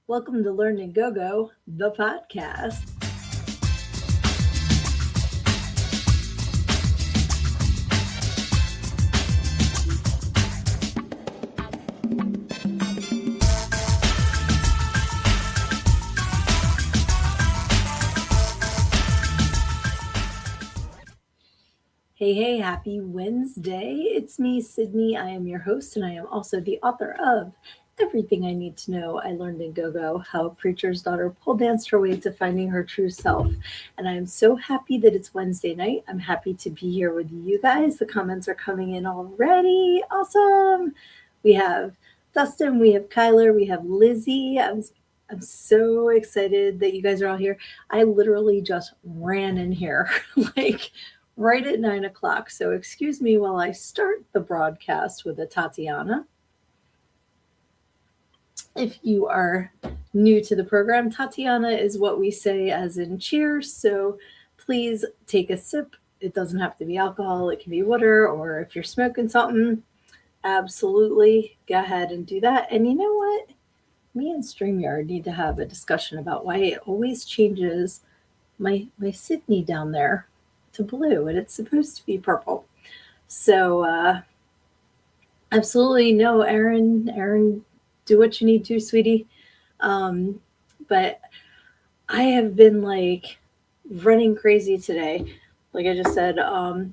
Welcome to Learn and Go, the podcast. Hey, happy Wednesday. It's me, Sydnee. I am your host, and I am also the author of Everything I Need to Know I Learned in Go, How a Preacher's Daughter Pole Danced Her Way to Finding Her True Self. And I am so happy that it's Wednesday night. I'm happy to be here with you guys. The comments are coming in already. Awesome. We have Dustin, we have Kyler, we have Lizzie. I'm so excited that you guys are all here. I literally just ran in here like right at 9 o'clock. So excuse me while I start the broadcast with a Tatiana. If you are new to the program, Tatiana is what we say as in cheers. So please take a sip. It doesn't have to be alcohol. It can be water, or if you're smoking something, absolutely go ahead and do that. And you know what? Me and StreamYard need to have a discussion about why it always changes my Sydnee down there to blue, and it's supposed to be purple. So absolutely no, Aaron, do what you need to, sweetie. But I have been like running crazy today, like I just said.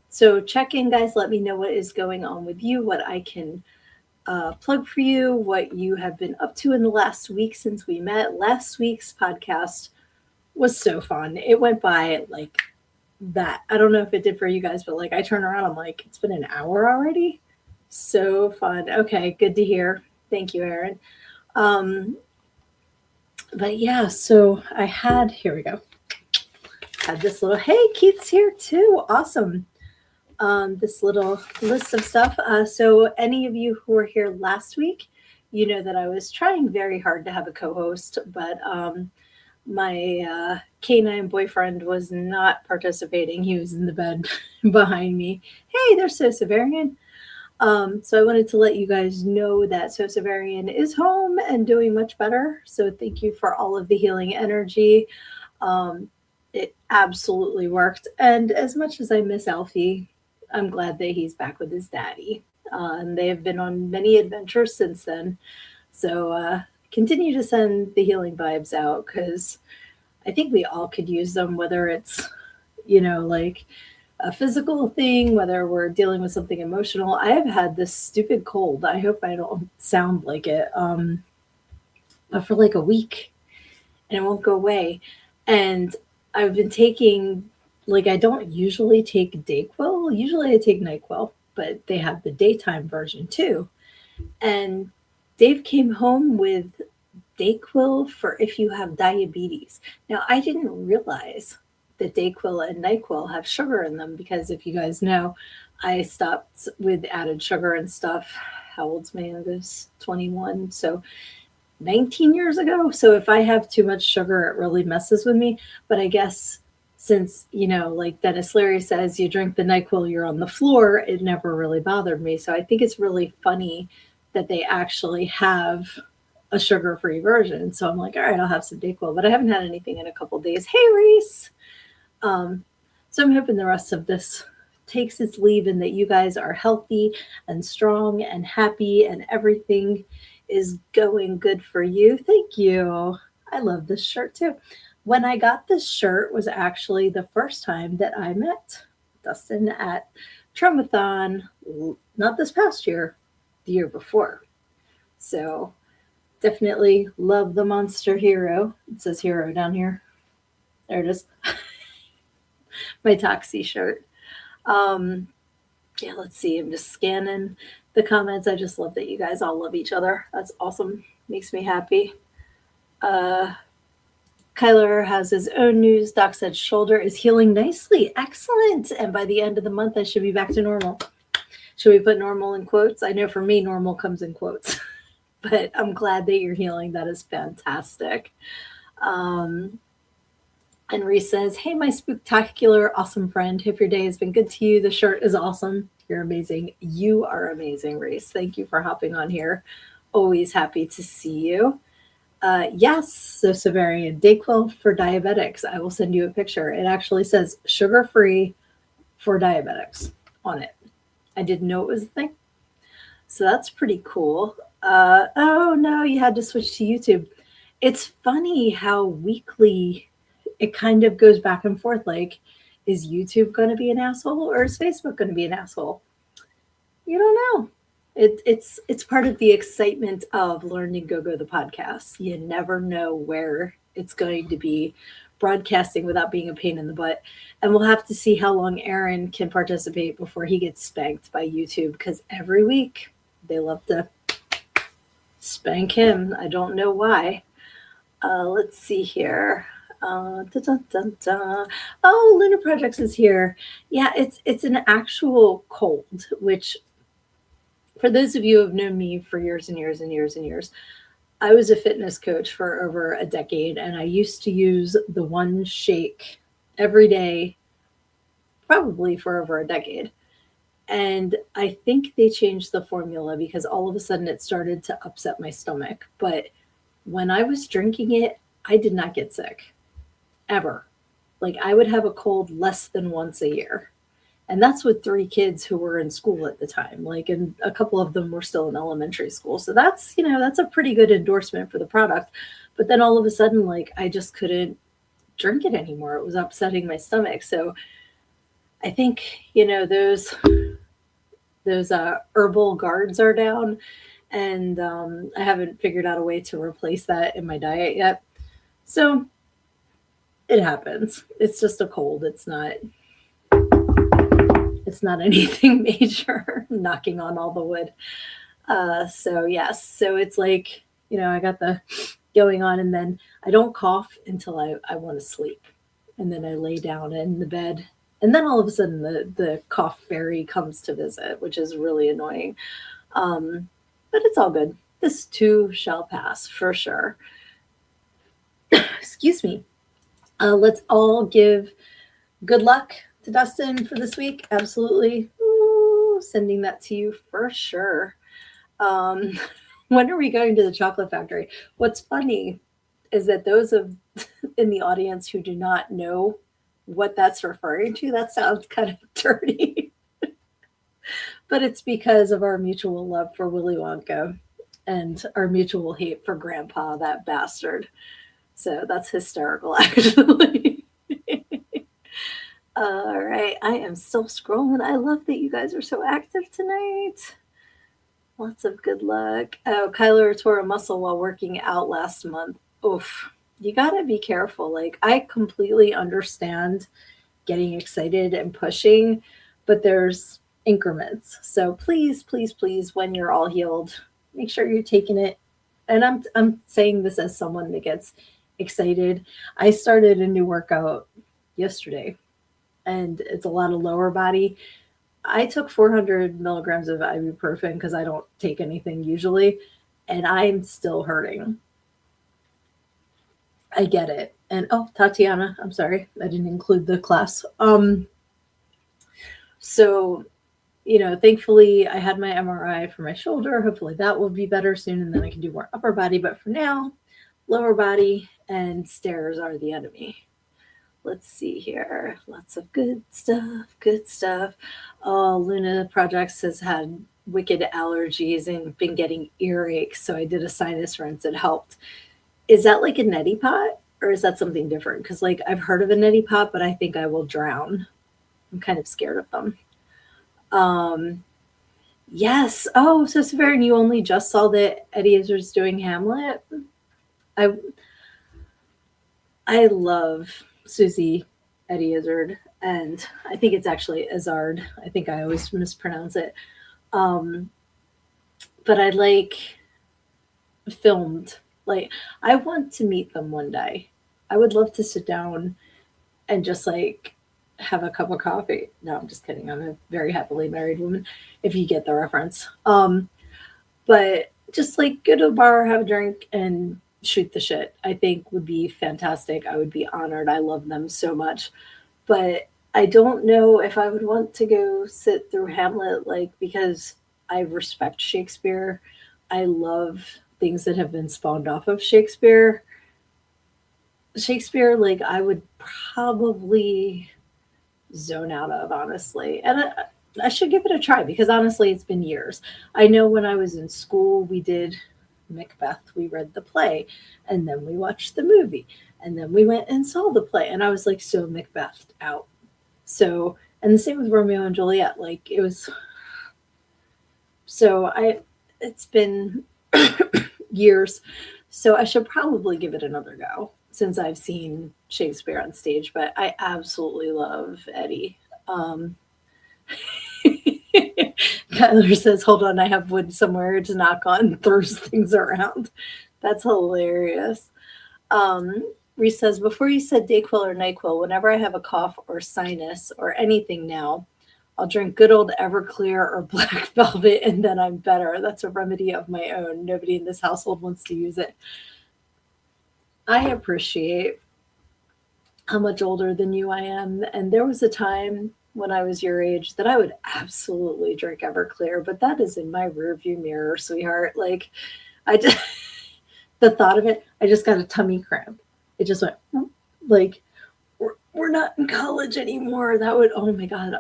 So check in, guys. Let me know what is going on with you, what I can plug for you, what you have been up to in the last week since we met. Last week's podcast was so fun. It went by like that. I don't know if it did for you guys, but like I turn around, I'm like, it's been an hour already. So fun. Okay, good to hear. Thank you, Aaron. But yeah, so I had, here we go. Had this little, hey, Keith's here too. Awesome. This little list of stuff. So any of you who were here last week, you know that I was trying very hard to have a co-host, but my canine boyfriend was not participating. He was in the bed behind me. Hey, there's Sosavarian. So I wanted to let you guys know that Sosavarian is home and doing much better. So thank you for all of the healing energy. It absolutely worked. And as much as I miss Alfie, I'm glad that he's back with his daddy. And they have been on many adventures since then. So continue to send the healing vibes out, because I think we all could use them, whether it's, like a physical thing, whether we're dealing with something emotional. I have had this stupid cold. I hope I don't sound like it. But for like a week, and it won't go away. And I've been taking, like, I don't usually take Dayquil. Usually I take NyQuil, but they have the daytime version too. And Dave came home with Dayquil for if you have diabetes. Now, I didn't realize that Dayquil and NyQuil have sugar in them, because if you guys know, I stopped with added sugar and stuff. How old's my youngest? 21. So 19 years ago. So if I have too much sugar, it really messes with me. But I guess since, like Dennis Leary says, you drink the NyQuil, you're on the floor, it never really bothered me. So I think it's really funny that they actually have a sugar-free version. So I'm like, all right, I'll have some Dayquil, but I haven't had anything in a couple of days. Hey, Reese. So I'm hoping the rest of this takes its leave, and that you guys are healthy and strong and happy, and everything is going good for you. Thank you. I love this shirt too. When I got this shirt was actually the first time that I met Dustin at Tromathon, not this past year, the year before. So definitely love the Monster Hero. It says hero down here. There it is. My Toxie shirt. Yeah, let's see. I'm just scanning the comments. I just love that you guys all love each other. That's awesome. Makes me happy. Kyler has his own news. Doc said shoulder is healing nicely. Excellent. And by the end of the month, I should be back to normal. Should we put normal in quotes? I know for me, normal comes in quotes. But I'm glad that you're healing. That is fantastic. And Reese says, hey, my spooktacular awesome friend. Hope your day has been good to you. The shirt is awesome. You're amazing. You are amazing, Reese. Thank you for hopping on here. Always happy to see you. Yes, so Severian Dayquil for diabetics. I will send you a picture. It actually says sugar-free for diabetics on it. I didn't know it was a thing. So that's pretty cool. Oh no, you had to switch to YouTube. It's funny how weekly it kind of goes back and forth. Like, is YouTube going to be an asshole or is Facebook going to be an asshole? You don't know. It's part of the excitement of Learning Go Go the podcast. You never know where it's going to be broadcasting without being a pain in the butt. And we'll have to see how long Aaron can participate before he gets spanked by YouTube, because every week they love to spank him. I don't know why. Let's see here. Dun, dun, dun. Oh, Lunar Projects is here. Yeah, it's an actual cold, which for those of you who have known me for years and years and years and years, I was a fitness coach for over a decade, and I used to use the one shake every day, probably for over a decade. And I think they changed the formula because all of a sudden it started to upset my stomach. But when I was drinking it, I did not get sick ever. Like, I would have a cold less than once a year. And that's with 3 kids who were in school at the time. Like, and a couple of them were still in elementary school. So that's, that's a pretty good endorsement for the product. But then all of a sudden, like, I just couldn't drink it anymore. It was upsetting my stomach. So I think, those herbal guards are down, and I haven't figured out a way to replace that in my diet yet. So it happens. It's just a cold. It's not anything major. Knocking on all the wood. So yes, so it's like, I got the going on, and then I don't cough until I want to sleep, and then I lay down in the bed, and then all of a sudden the cough fairy comes to visit, which is really annoying. But it's all good. This too shall pass for sure. Excuse me. Let's all give good luck to Dustin for this week. Absolutely. Ooh, sending that to you for sure. When are we going to the chocolate factory? What's funny is that those in the audience who do not know what that's referring to, that sounds kind of dirty. But it's because of our mutual love for Willy Wonka and our mutual hate for Grandpa, that bastard. So that's hysterical, actually. All right, I am still scrolling. I love that you guys are so active tonight. Lots of good luck. Oh, Kyler tore a muscle while working out last month. Oof. You gotta be careful. Like, I completely understand getting excited and pushing, but there's increments. So please, please, please, when you're all healed, make sure you're taking it. And I'm saying this as someone that gets excited. I started a new workout yesterday, and it's a lot of lower body. I took 400 milligrams of ibuprofen because I don't take anything usually, and I'm still hurting. I get it. And oh, Tatiana, I'm sorry, I didn't include the class. So, thankfully I had my MRI for my shoulder. Hopefully that will be better soon, and then I can do more upper body. But for now, lower body and stairs are the enemy. Let's see here. Lots of good stuff, good stuff. Oh, Luna Projects has had wicked allergies and been getting earaches, so I did a sinus rinse. It helped. Is that like a neti pot, or is that something different? Because, like, I've heard of a neti pot, but I think I will drown. I'm kind of scared of them. Yes. Oh, so Severin, you only just saw that Eddie Izzard's doing Hamlet? I love Susie Eddie Izzard, and I think it's actually Izzard. I think I always mispronounce it. But I filmed. Like, I want to meet them one day. I would love to sit down and just have a cup of coffee. No, I'm just kidding. I'm a very happily married woman, if you get the reference. But just go to a bar, have a drink, and shoot the shit, I think would be fantastic. I would be honored. I love them so much. But I don't know if I would want to go sit through Hamlet, because I respect Shakespeare. I love things that have been spawned off of Shakespeare, like I would probably zone out of, honestly. And I should give it a try because honestly, it's been years. I know when I was in school, we did Macbeth, we read the play, and then we watched the movie, and then we went and saw the play. And I was like so Macbeth out. So, and the same with Romeo and Juliet. Like it was, so it's been years. So I should probably give it another go since I've seen Shakespeare on stage, but I absolutely love Eddie. Um, Kyler says, hold on, I have wood somewhere to knock on, throws things around. That's hilarious. Reese says, before you said Dayquil or NyQuil, whenever I have a cough or sinus or anything now, I'll drink good old Everclear or Black Velvet and then I'm better. That's a remedy of my own. Nobody in this household wants to use it. I appreciate how much older than you I am. And there was a time when I was your age that I would absolutely drink Everclear, but that is in my rearview mirror, sweetheart. Like, I just, the thought of it, I just got a tummy cramp. It just went, like, we're not in college anymore. That would, oh my God.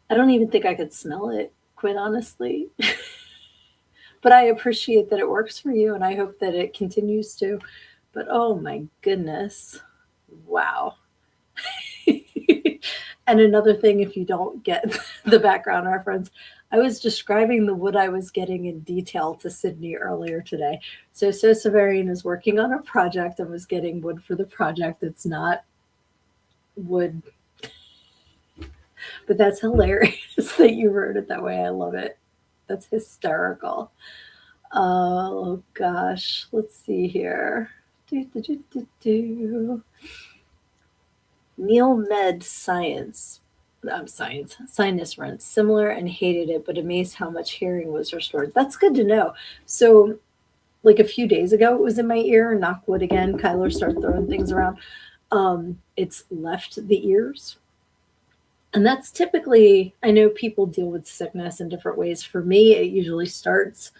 I don't even think I could smell it, quite honestly. But I appreciate that it works for you, and I hope that it continues to. But oh my goodness. Wow. And another thing, if you don't get the background reference, I was describing the wood I was getting in detail to Sydnee earlier today. So Severian is working on a project and was getting wood for the project. It's not wood. But that's hilarious that you wrote it that way. I love it. That's hysterical. Oh gosh. Let's see here. Neil Med Science. Sinus runs similar and hated it, but amazed how much hearing was restored. That's good to know. So, like a few days ago, it was in my ear. Knock wood again. Kyler started throwing things around. It's left the ears. And that's typically, I know people deal with sickness in different ways. For me, it usually starts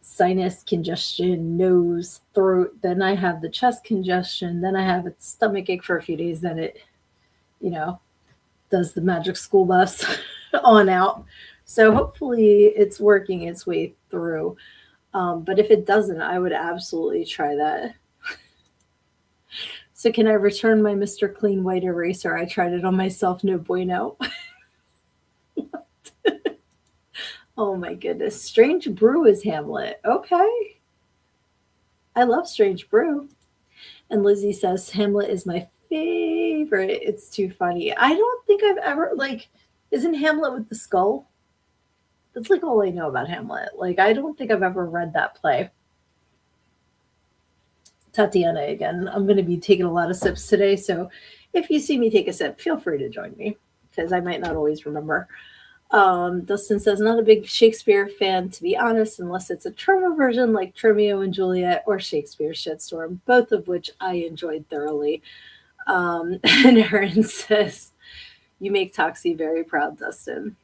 sinus congestion, nose, throat. Then I have the chest congestion. Then I have a stomach ache for a few days. Then it, you know, does the magic school bus on out. So hopefully it's working its way through. But if it doesn't, I would absolutely try that. So can I return my Mr. Clean White eraser? I tried it on myself. No bueno. Oh my goodness. Strange Brew is Hamlet. Okay. I love Strange Brew. And Lizzie says Hamlet is my favorite. It's too funny. I don't think I've ever, like, isn't Hamlet with the skull? That's like all I know about Hamlet. Like, I don't think I've ever read that play. Tatiana again. I'm going to be taking a lot of sips today. So if you see me take a sip, feel free to join me because I might not always remember. Dustin says, not a big Shakespeare fan, to be honest, unless it's a Troma version like Romeo and Juliet or Shakespeare Shitstorm, both of which I enjoyed thoroughly. And Erin says, you make Toxie very proud, Dustin.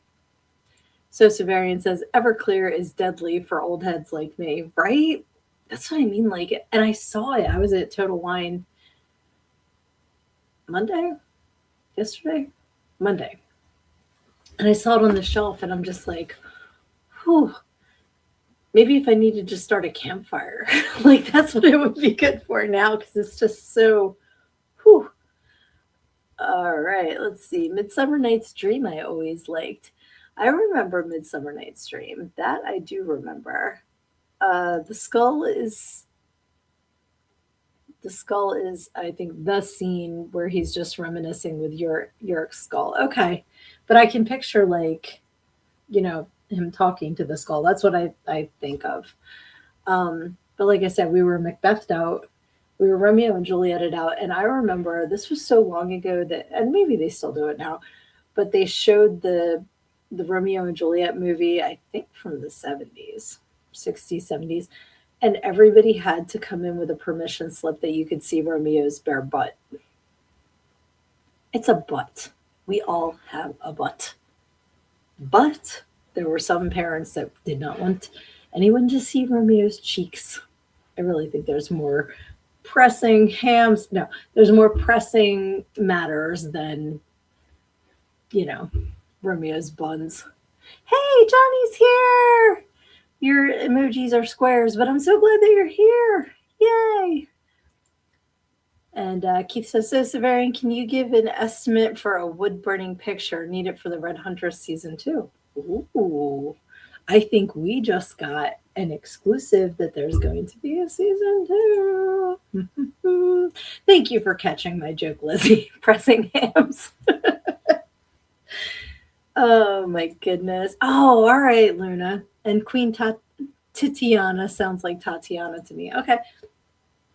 So Severian says, Everclear is deadly for old heads like me, right? That's what I mean. Like, and I saw it. I was at Total Wine Monday. And I saw it on the shelf and I'm just like, whew, maybe if I need to just start a campfire, like that's what it would be good for now because it's just so, whew. All right, let's see. Midsummer Night's Dream I always liked. I remember Midsummer Night's Dream. That I do remember. The skull is, I think, the scene where he's just reminiscing with Yorick's skull. Okay. But I can picture, like, him talking to the skull. That's what I think of. But like I said, we were Macbethed out. We were Romeo and Julieted out. And I remember this was so long ago that, and maybe they still do it now, but they showed the Romeo and Juliet movie, I think from the 70s, 60s, 70s. And everybody had to come in with a permission slip that you could see Romeo's bare butt. It's a butt. We all have a butt. But there were some parents that did not want Anyone just see Romeo's cheeks? I really think there's more pressing hams. No, there's more pressing matters than, you know, Romeo's buns. Hey, Johnny's here. Your emojis are squares, but I'm so glad that you're here. Yay. And Keith says, so Severian, can you give an estimate for a wood burning picture needed for the Red Huntress season 2? Ooh, I think we just got an exclusive that there's going to be a season 2. Thank you for catching my joke, Lizzie. Pressing hams. Oh my goodness. Oh, all right, Luna. And Queen Titiana sounds like Tatiana to me. Okay.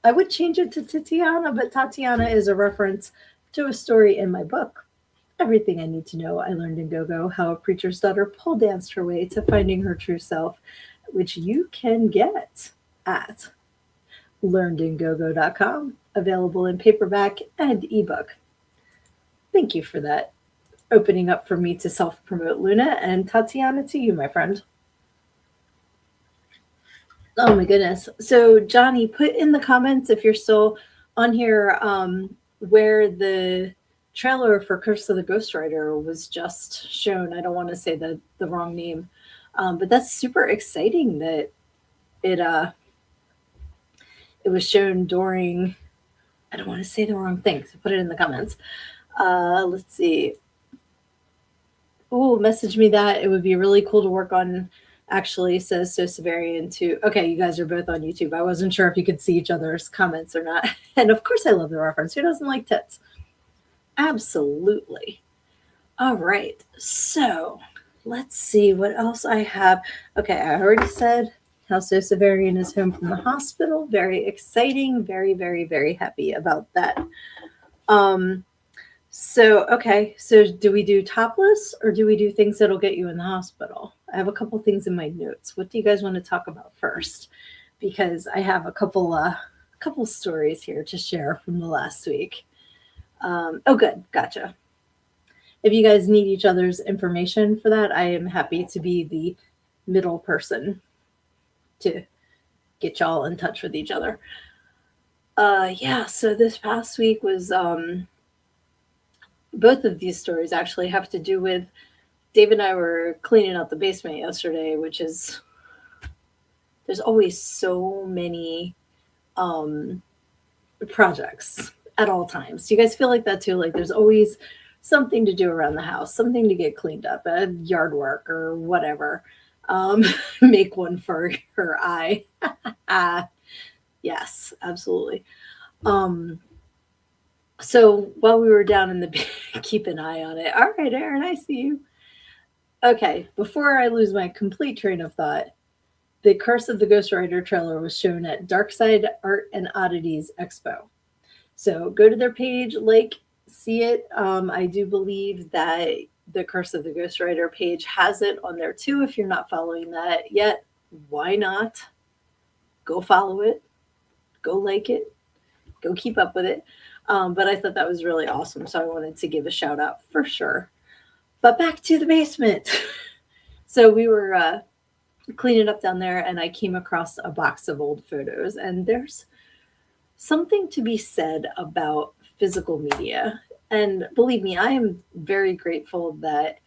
I would change it to Titiana, but Tatiana is a reference to a story in my book. Everything I Need to Know I Learned in Go-Go, How a Preacher's Daughter Pole Danced Her Way to Finding Her True Self, which you can get at learnedingogo.com, available in paperback and ebook. Thank you for that opening up for me to self-promote, Luna, and Tatiana to you, my friend. Oh my goodness. So Johnny, put in the comments if you're still on here, where the trailer for Curse of the Ghost Rider was just shown. I don't want to say the wrong name. But that's super exciting that it was shown during, I don't want to say the wrong thing, so put it in the comments. Let's see. Oh, message me that. It would be really cool to work on, actually, says So Severian too. Okay, you guys are both on YouTube. I wasn't sure if you could see each other's comments or not. And of course I love the reference. Who doesn't like tits? Absolutely. All right. So let's see what else I have. Okay, I already said how So Severian is home from the hospital. Very exciting. Very, very, very happy about that. So, okay. So do we do topless or do we do things that'll get you in the hospital? I have a couple things in my notes. What do you guys want to talk about first? Because I have a couple stories here to share from the last week. Oh, good. Gotcha. If you guys need each other's information for that, I am happy to be the middle person to get y'all in touch with each other. Yeah, so this past week was both of these stories actually have to do with Dave and I were cleaning out the basement yesterday, which is, there's always so many projects at all times. Do you guys feel like that too? Like there's always something to do around the house, something to get cleaned up, yard work or whatever. Make one for her eye. Yes, absolutely. So while we were down in the keep an eye on it. All right, Aaron, I see you. Okay, before I lose my complete train of thought, the Curse of the Ghost Rider trailer was shown at Darkside Art and Oddities Expo. So go to their page, see it. I do believe that the Curse of the Ghost Rider page has it on there too. If you're not following that yet, why not? Go follow it. Go like it. Go keep up with it. But I thought that was really awesome, so I wanted to give a shout out for sure. But back to the basement. So we were cleaning up down there, and I came across a box of old photos. And there's something to be said about physical media. And believe me, I am very grateful that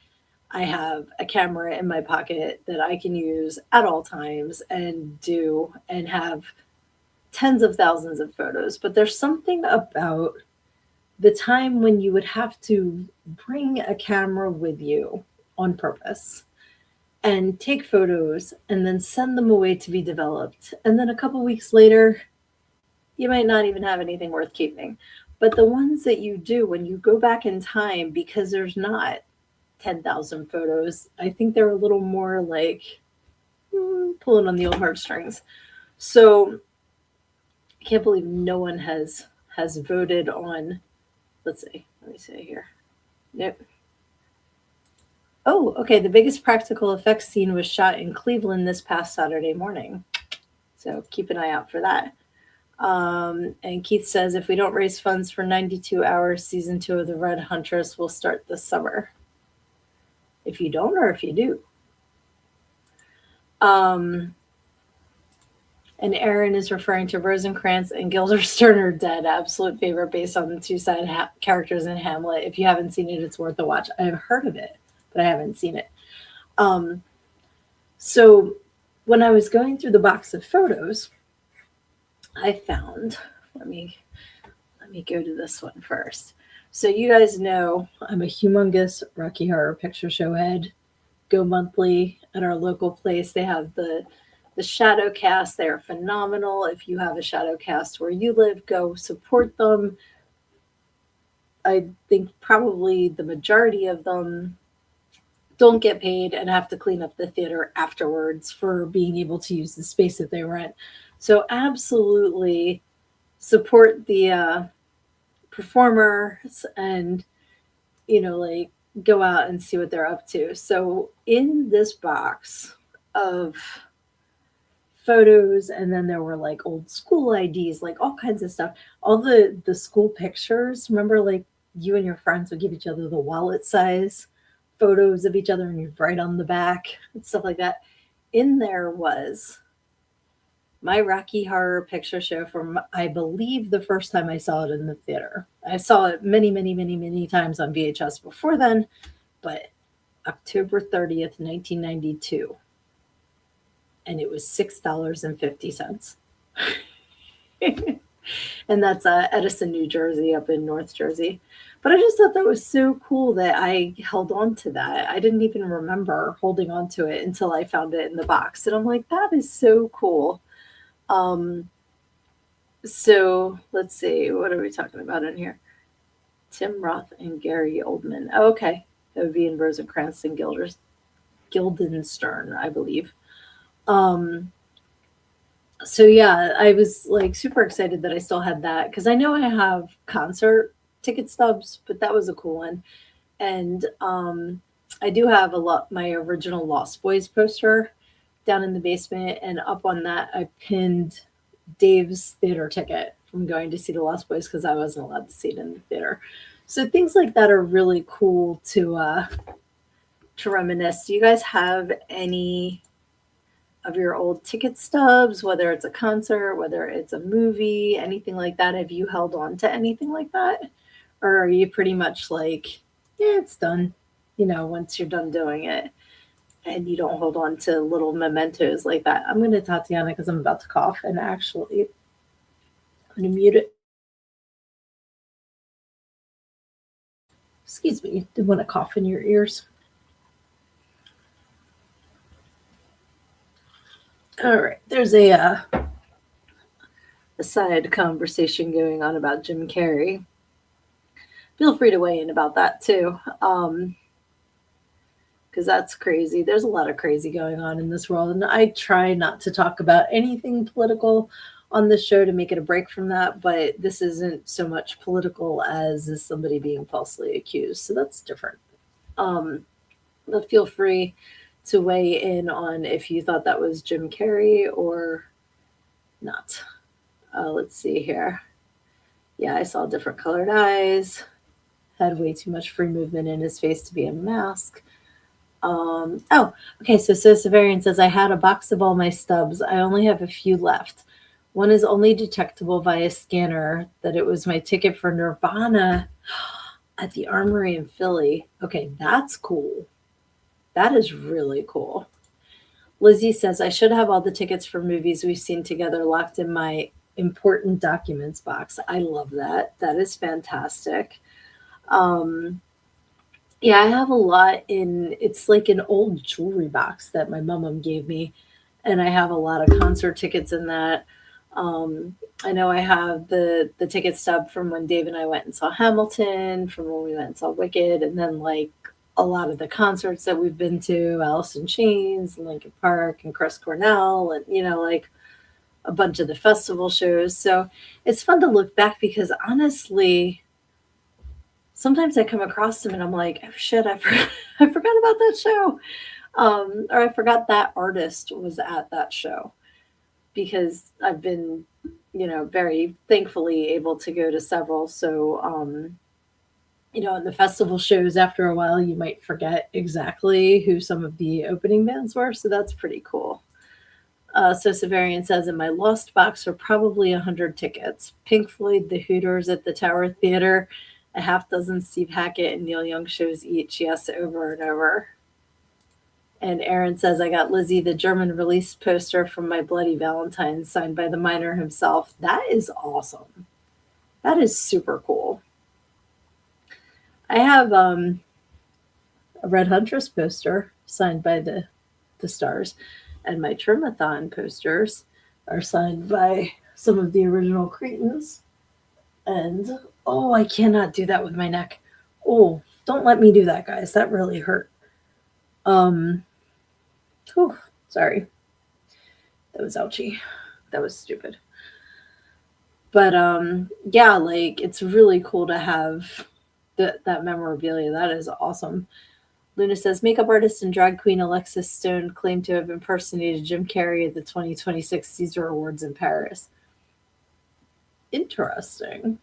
I have a camera in my pocket that I can use at all times and have tens of thousands of photos. But there's something about the time when you would have to bring a camera with you on purpose and take photos and then send them away to be developed. And then a couple weeks later, you might not even have anything worth keeping. But the ones that you do, when you go back in time, because there's not 10,000 photos, I think they're a little more like pulling on the old heartstrings. So I can't believe no one has voted on, let's see, let me see here. Nope. Oh, okay. The biggest practical effects scene was shot in Cleveland this past Saturday morning. So keep an eye out for that. And Keith says, if we don't raise funds for 92 hours, season 2 of The Red Huntress will start this summer. If you don't, or if you do. And Aaron is referring to Rosencrantz and Guildenstern are dead. Absolute favorite based on the two-sided characters in Hamlet. If you haven't seen it, it's worth a watch. I've heard of it, but I haven't seen it. Um, so when I was going through the box of photos, I found, let me go to this one first. So you guys know I'm a humongous Rocky Horror Picture Show head. Go monthly at our local place. They have the shadow cast. They are phenomenal. If you have a shadow cast where you live, go support them. I think probably the majority of them don't get paid and have to clean up the theater afterwards for being able to use the space that they rent. So absolutely support the performers and like go out and see what they're up to. So in this box of photos, and then there were like old school IDs, like all kinds of stuff, all the school pictures. Remember, like you and your friends would give each other the wallet size photos of each other and you'd write on the back and stuff like that. In there was my Rocky Horror Picture Show from, I believe, the first time I saw it in the theater. I saw it many, many, many, many times on VHS before then, but October 30th, 1992. And it was $6.50. And that's Edison, New Jersey, up in North Jersey. But I just thought that was so cool that I held on to that. I didn't even remember holding on to it until I found it in the box. And I'm like, that is so cool. So let's see, what are we talking about in here? Tim Roth and Gary Oldman. Oh, okay. That would be in Rosencrantz and Guildenstern, I believe. So yeah, I was like super excited that I still had that because I know I have concert ticket stubs, but that was a cool one. And I do have my original Lost Boys poster down in the basement, and up on that I pinned Dave's theater ticket from going to see the Lost Boys because I wasn't allowed to see it in the theater. So things like that are really cool to reminisce. Do you guys have any of your old ticket stubs, whether it's a concert, whether it's a movie, anything like that? Have you held on to anything like that? Or are you pretty much like, yeah, it's done, once you're done doing it, and you don't hold on to little mementos like that? I'm going to Tatiana because I'm about to cough, and actually, I'm going to mute it. Excuse me, didn't want to cough in your ears. All right, there's a side conversation going on about Jim Carrey. Feel free to weigh in about that too, because that's crazy. There's a lot of crazy going on in this world, and I try not to talk about anything political on this show to make it a break from that, but this isn't so much political as is somebody being falsely accused, so that's different. But feel free to weigh in on if you thought that was Jim Carrey or not. Let's see here. Yeah, I saw different colored eyes. Had way too much free movement in his face to be a mask. Oh, okay. So Severian says, I had a box of all my stubs. I only have a few left. One is only detectable via scanner, that it was my ticket for Nirvana at the Armory in Philly. Okay, that's cool. That is really cool. Lizzie says, I should have all the tickets for movies we've seen together locked in my important documents box. I love that. That is fantastic. Yeah, I have a lot it's like an old jewelry box that my mom gave me, and I have a lot of concert tickets in that. I know I have the ticket stub from when Dave and I went and saw Hamilton, from when we went and saw Wicked, and then like a lot of the concerts that we've been to, Alice in Chains, and Linkin Park, and Chris Cornell, and like a bunch of the festival shows. So it's fun to look back because honestly, sometimes I come across them and I'm like, oh shit, I forgot about that show. Or I forgot that artist was at that show, because I've been, very thankfully able to go to several. So, in the festival shows, after a while, you might forget exactly who some of the opening bands were. So that's pretty cool. So Severian says, in my lost box are probably 100 tickets. Pink Floyd, The Hooters at the Tower Theater, a half dozen Steve Hackett and Neil Young shows each. Yes, over and over. And Aaron says, I got Lizzie the German release poster from my Bloody Valentine signed by the miner himself. That is awesome. That is super cool. I have a Red Huntress poster signed by the stars, and my Trimathon posters are signed by some of the original Cretans. And oh, I cannot do that with my neck. Oh, don't let me do that, guys. That really hurt. Whew, sorry. That was ouchy. That was stupid. But yeah, like it's really cool to have that memorabilia. That is awesome. Luna says, makeup artist and drag queen Alexis Stone claimed to have impersonated Jim Carrey at the 2026 Caesar Awards in Paris. Interesting.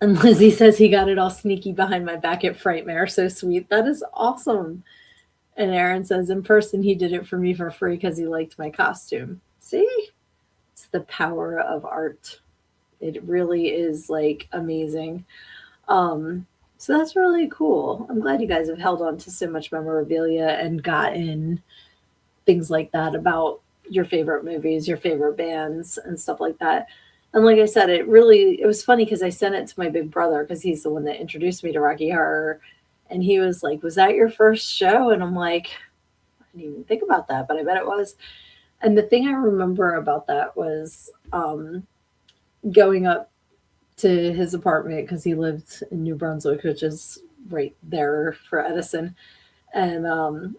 And Lizzie says he got it all sneaky behind my back at Frightmare. So sweet. That is awesome. And Aaron says, in person, he did it for me for free because he liked my costume. See? It's the power of art. It really is like amazing. So that's really cool. I'm glad you guys have held on to so much memorabilia and gotten things like that about your favorite movies, your favorite bands, and stuff like that. And like I said, it was funny because I sent it to my big brother because he's the one that introduced me to Rocky Horror. And he was like, was that your first show? And I'm like, I didn't even think about that, but I bet it was. And the thing I remember about that was going up to his apartment because he lived in New Brunswick, which is right there for Edison. And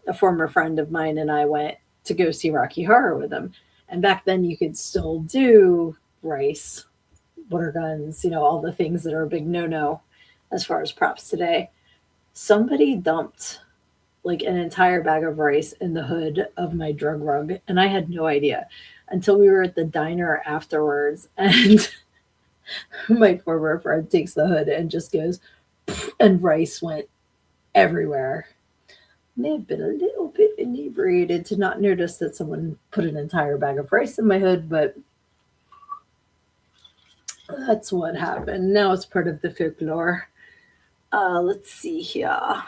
a former friend of mine and I went to go see Rocky Horror with him. And back then you could still do rice, water guns, all the things that are a big no-no as far as props today. Somebody dumped like an entire bag of rice in the hood of my drug rug, and I had no idea until we were at the diner afterwards, and my former friend takes the hood and just goes, and rice went everywhere. May have been a little bit inebriated to not notice that someone put an entire bag of rice in my hood, but that's what happened. Now it's part of the folklore. Let's see here.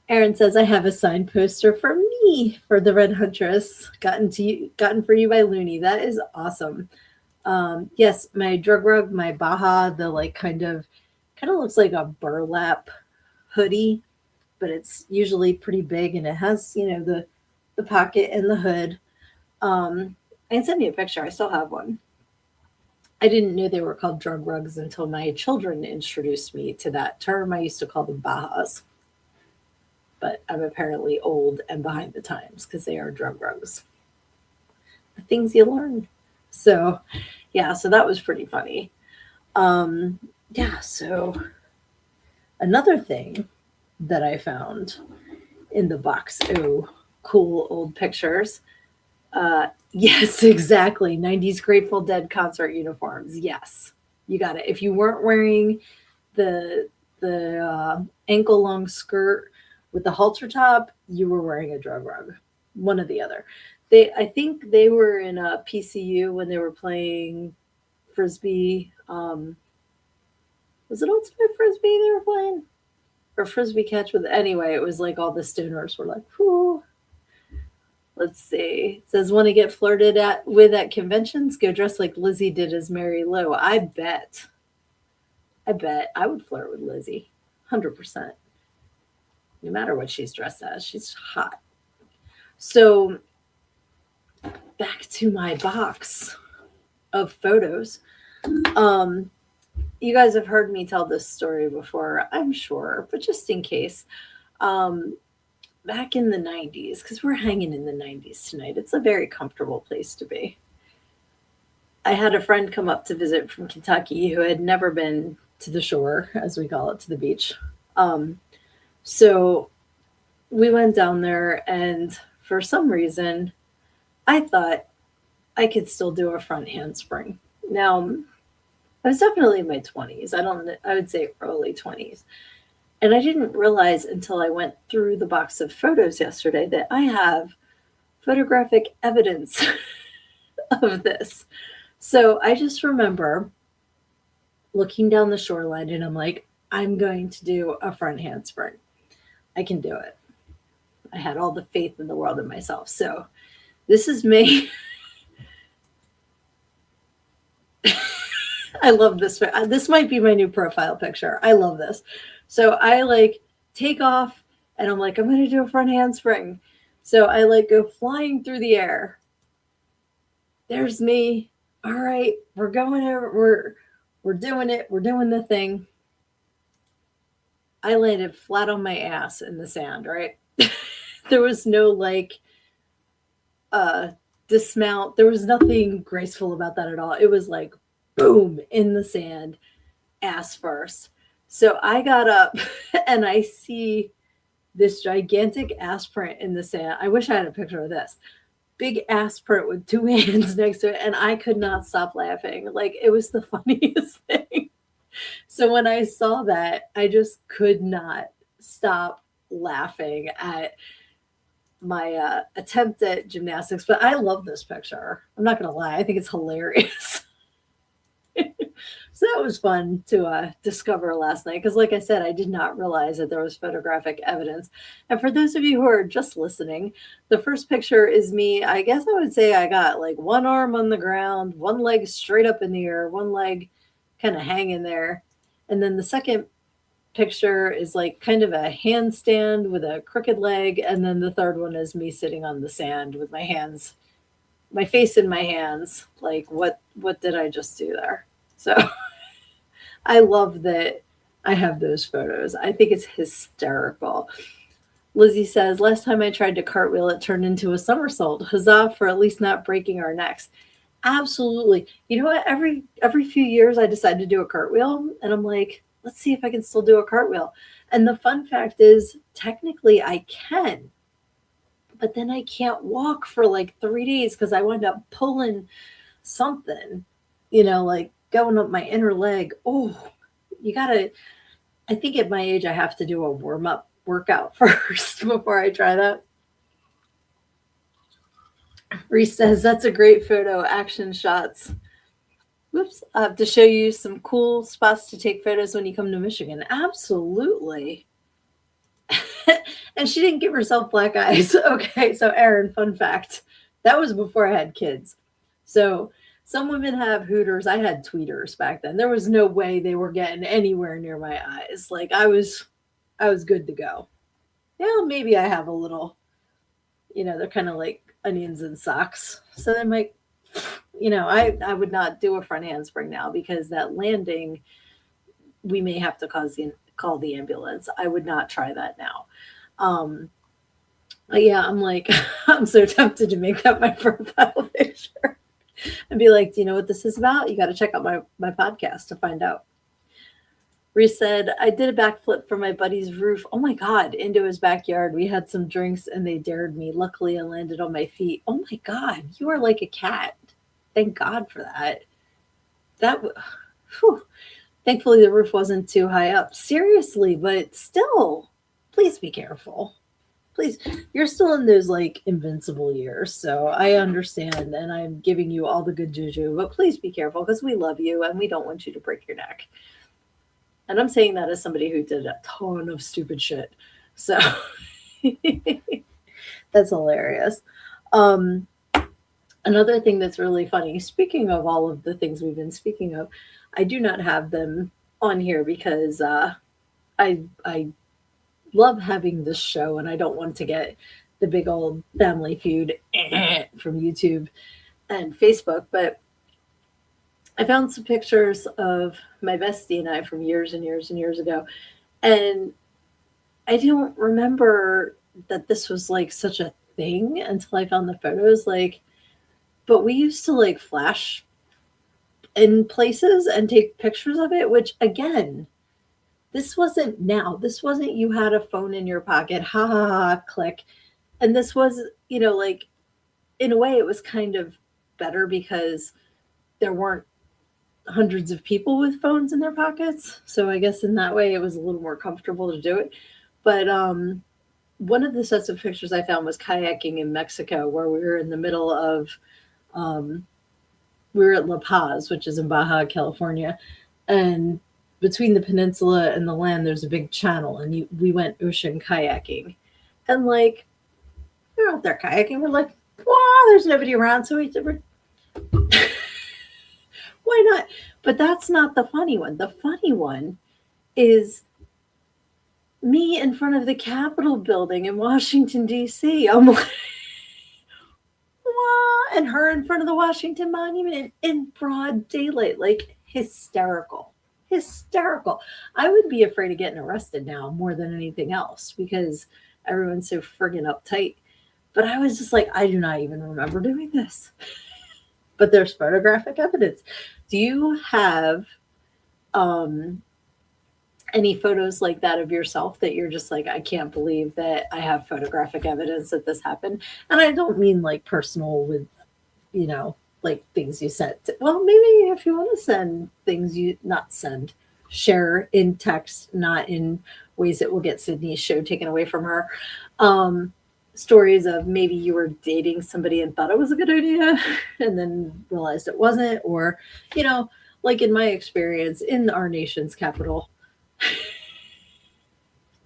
Aaron says, I have a signed poster for me for the Red Huntress. Gotten for you by Looney. That is awesome. Yes, my drug rug, my Baja, the like kind of looks like a burlap hoodie, but it's usually pretty big and it has, the pocket and the hood. I can send you a picture. I still have one. I didn't know they were called drug rugs until my children introduced me to that term. I used to call them Bajas. But I'm apparently old and behind the times because they are drug rugs. The things you learn. So, yeah, so that was pretty funny. Yeah, so another thing that I found in the box. Oh, cool old pictures. Yes, exactly. 90s Grateful Dead concert uniforms. Yes, you got it. If you weren't wearing the ankle long skirt with the halter top, you were wearing a drug rug. One or the other. I think they were in a PCU when they were playing Frisbee. Was it Ultimate Frisbee they were playing? Or Frisbee Catch with, anyway, it was like all the stoners were like, whoo. Let's see. It says, want to get flirted with at conventions? Go dress like Lizzie did as Mary Lou. I bet I would flirt with Lizzie. 100%. No matter what she's dressed as. She's hot. So back to my box of photos. You guys have heard me tell this story before, I'm sure, but just in case. Back in the 90s, because we're hanging in the 90s tonight. It's a very comfortable place to be. I had a friend come up to visit from Kentucky who had never been to the shore, as we call it, to the beach. So we went down there, and for some reason, I thought I could still do a front handspring. Now, I was definitely in my 20s. I would say early 20s. And I didn't realize until I went through the box of photos yesterday that I have photographic evidence of this. So I just remember looking down the shoreline and I'm like, I'm going to do a front handspring. I can do it. I had all the faith in the world in myself. So this is me. I love this. This might be my new profile picture. I love this. So I like take off and I'm like, I'm going to do a front handspring. So I like go flying through the air. There's me. All right, we're going over. We're doing it. We're doing the thing. I landed flat on my ass in the sand, right? There was no like dismount. There was nothing graceful about that at all. It was like boom in the sand, ass first. So I got up and I see this gigantic ass print in the sand. I wish I had a picture of this. Big ass print with two hands next to it, and I could not stop laughing. Like it was the funniest thing. So when I saw that, I just could not stop laughing at my attempt at gymnastics. But I love this picture. I'm not going to lie. I think it's hilarious. So that was fun to discover last night. Because like I said, I did not realize that there was photographic evidence. And for those of you who are just listening, the first picture is me. I guess I would say I got like one arm on the ground, one leg straight up in the air, one leg kind of hanging there. And then the second picture is like kind of a handstand with a crooked leg. And then the third one is me sitting on the sand with my hands, my face in my hands. Like what did I just do there? So I love that I have those photos. I think it's hysterical. Lizzie says, last time I tried to cartwheel, it turned into a somersault. Huzzah for at least not breaking our necks. Absolutely. You know what? Every few years I decide to do a cartwheel and I'm like, let's see if I can still do a cartwheel. And the fun fact is technically I can, but then I can't walk for like 3 days because I wound up pulling something, like going up my inner leg. Oh, I think at my age I have to do a warm-up workout first before I try that. Reese says, that's a great photo, action shots. Whoops, I have to show you some cool spots to take photos when you come to Michigan. Absolutely. And she didn't give herself black eyes. Okay, so Erin, fun fact. That was before I had kids. So some women have hooters. I had tweeters back then. There was no way they were getting anywhere near my eyes. Like I was good to go. Yeah, maybe I have a little, they're kind of like onions and socks. So they might, I would not do a front handspring now because that landing, we may have to call the ambulance. I would not try that now. Yeah, I'm like, I'm so tempted to make that my profile picture and be like, do you know what this is about? You got to check out my podcast to find out. Reese said, I did a backflip from my buddy's roof. Oh my God, into his backyard. We had some drinks and they dared me. Luckily, I landed on my feet. Oh my God, you are like a cat. Thank God for that. Whew. Thankfully, the roof wasn't too high up. Seriously, but still, please be careful. Please, you're still in those like invincible years. So I understand and I'm giving you all the good juju, but please be careful because we love you and we don't want you to break your neck. And I'm saying that as somebody who did a ton of stupid shit. So that's hilarious. Another thing that's really funny, speaking of all of the things we've been speaking of, I do not have them on here because I love having this show and I don't want to get the big old Family Feud from YouTube and Facebook. But I found some pictures of my bestie and I from years and years and years ago. And I don't remember that this was like such a thing until I found the photos. But we used to like flash in places and take pictures of it, which again, this wasn't now. This wasn't you had a phone in your pocket, ha ha ha, click. And this was, in a way it was kind of better because there weren't hundreds of people with phones in their pockets. So I guess in that way it was a little more comfortable to do it. But one of the sets of pictures I found was kayaking in Mexico, where we were in the middle of, um, we were at La Paz, which is in Baja, California, and between the peninsula and the land, there's a big channel, and we went ocean kayaking, and like we're out there kayaking, we're like, wow, there's nobody around, so why not? But that's not the funny one. The funny one is me in front of the Capitol building in Washington D.C. I'm like, what? And her in front of the Washington Monument in broad daylight, like hysterical. Hysterical. I would be afraid of getting arrested now more than anything else because everyone's so friggin' uptight. But I was just like, I do not even remember doing this. But there's photographic evidence. Do you have any photos like that of yourself that you're just like, I can't believe that I have photographic evidence that this happened? And I don't mean like personal with, like things you sent. Well, maybe if you want to send things not send, share in text, not in ways that will get Sydnee's show taken away from her. Stories of maybe you were dating somebody and thought it was a good idea and then realized it wasn't, or, like in my experience in our nation's capital,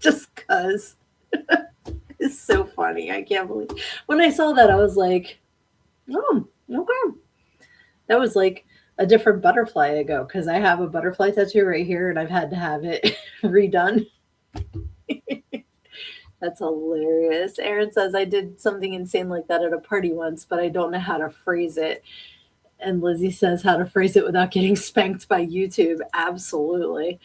just because it's so funny. I can't believe when I saw that, I was like, oh, okay. That was like a different butterfly ago because I have a butterfly tattoo right here and I've had to have it redone. That's hilarious. Aaron says I did something insane like that at a party once, but I don't know how to phrase it. And Lizzie says how to phrase it without getting spanked by YouTube. Absolutely.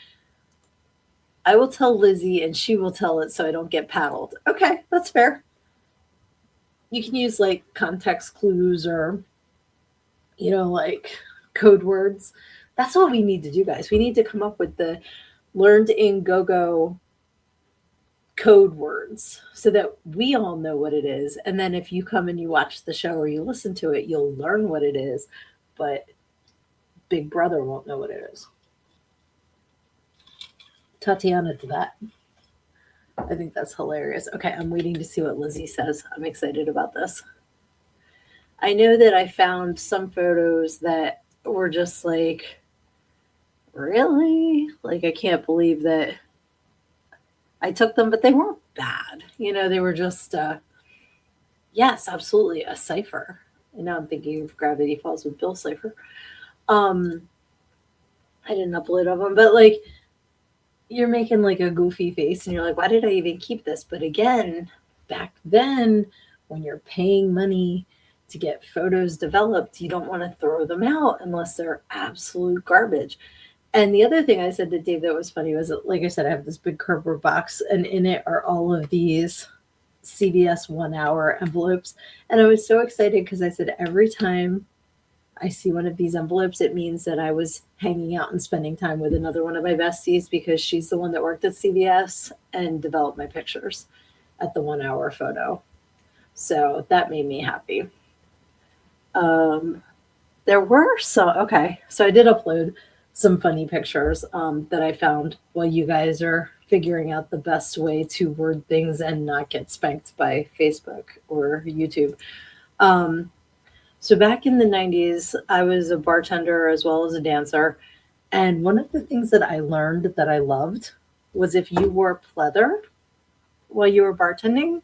I will tell Lizzie and she will tell it so I don't get paddled. Okay, that's fair. You can use like context clues or, like code words. That's what we need to do, guys. We need to come up with the learned in go-go code words so that we all know what it is. And then if you come and you watch the show or you listen to it, you'll learn what it is, but Big Brother won't know what it is. Tatiana to that. I think that's hilarious. Okay, I'm waiting to see what Lizzie says. I'm excited about this. I know that I found some photos that were just like, really? Like, I can't believe that I took them, but they weren't bad. They were just, yes, absolutely, a cipher. And now I'm thinking of Gravity Falls with Bill Cipher. I didn't upload of them, but like, you're making like a goofy face and you're like, why did I even keep this? But again, back then, when you're paying money to get photos developed, you don't want to throw them out unless they're absolute garbage. And the other thing I said to Dave that was funny was that, like I said, I have this big cardboard box and in it are all of these CBS 1 hour envelopes. And I was so excited because I said, every time I see one of these envelopes, it means that I was hanging out and spending time with another one of my besties because she's the one that worked at CBS and developed my pictures at the 1 hour photo. So that made me happy. There were some, okay, so I did upload some funny pictures that I found while you guys are figuring out the best way to word things and not get spanked by Facebook or YouTube. So back in the 90s, I was a bartender as well as a dancer. And one of the things that I learned that I loved was if you wore pleather while you were bartending,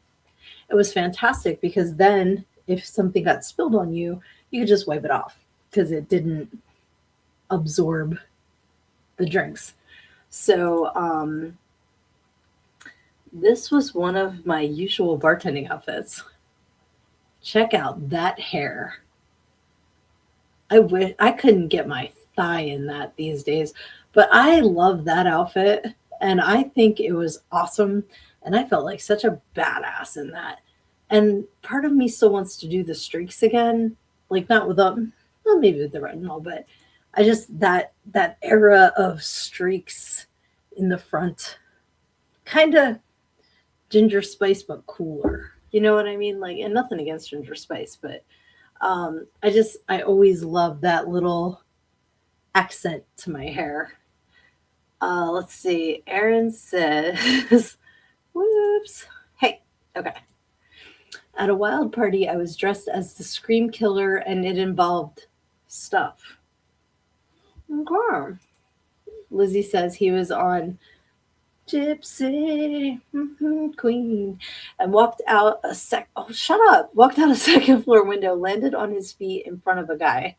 it was fantastic because then if something got spilled on you, you could just wipe it off because it didn't absorb the drinks. So this was one of my usual bartending outfits. Check out that hair. I wish I couldn't get my thigh in that these days, but I love that outfit and I think it was awesome. And I felt like such a badass in that. And part of me still wants to do the streaks again, like not with them, well, maybe with the red and all, but I just that era of streaks in the front, kind of Ginger Spice but cooler. You know what I mean? Like, and nothing against Ginger Spice, but I always love that little accent to my hair. Let's see. Aaron says, whoops. Hey, okay. At a wild party, I was dressed as the Scream Killer and it involved stuff. Okay. Lizzie says he was on Gypsy Queen and walked out oh, shut up. Walked out a second floor window, landed on his feet in front of a guy.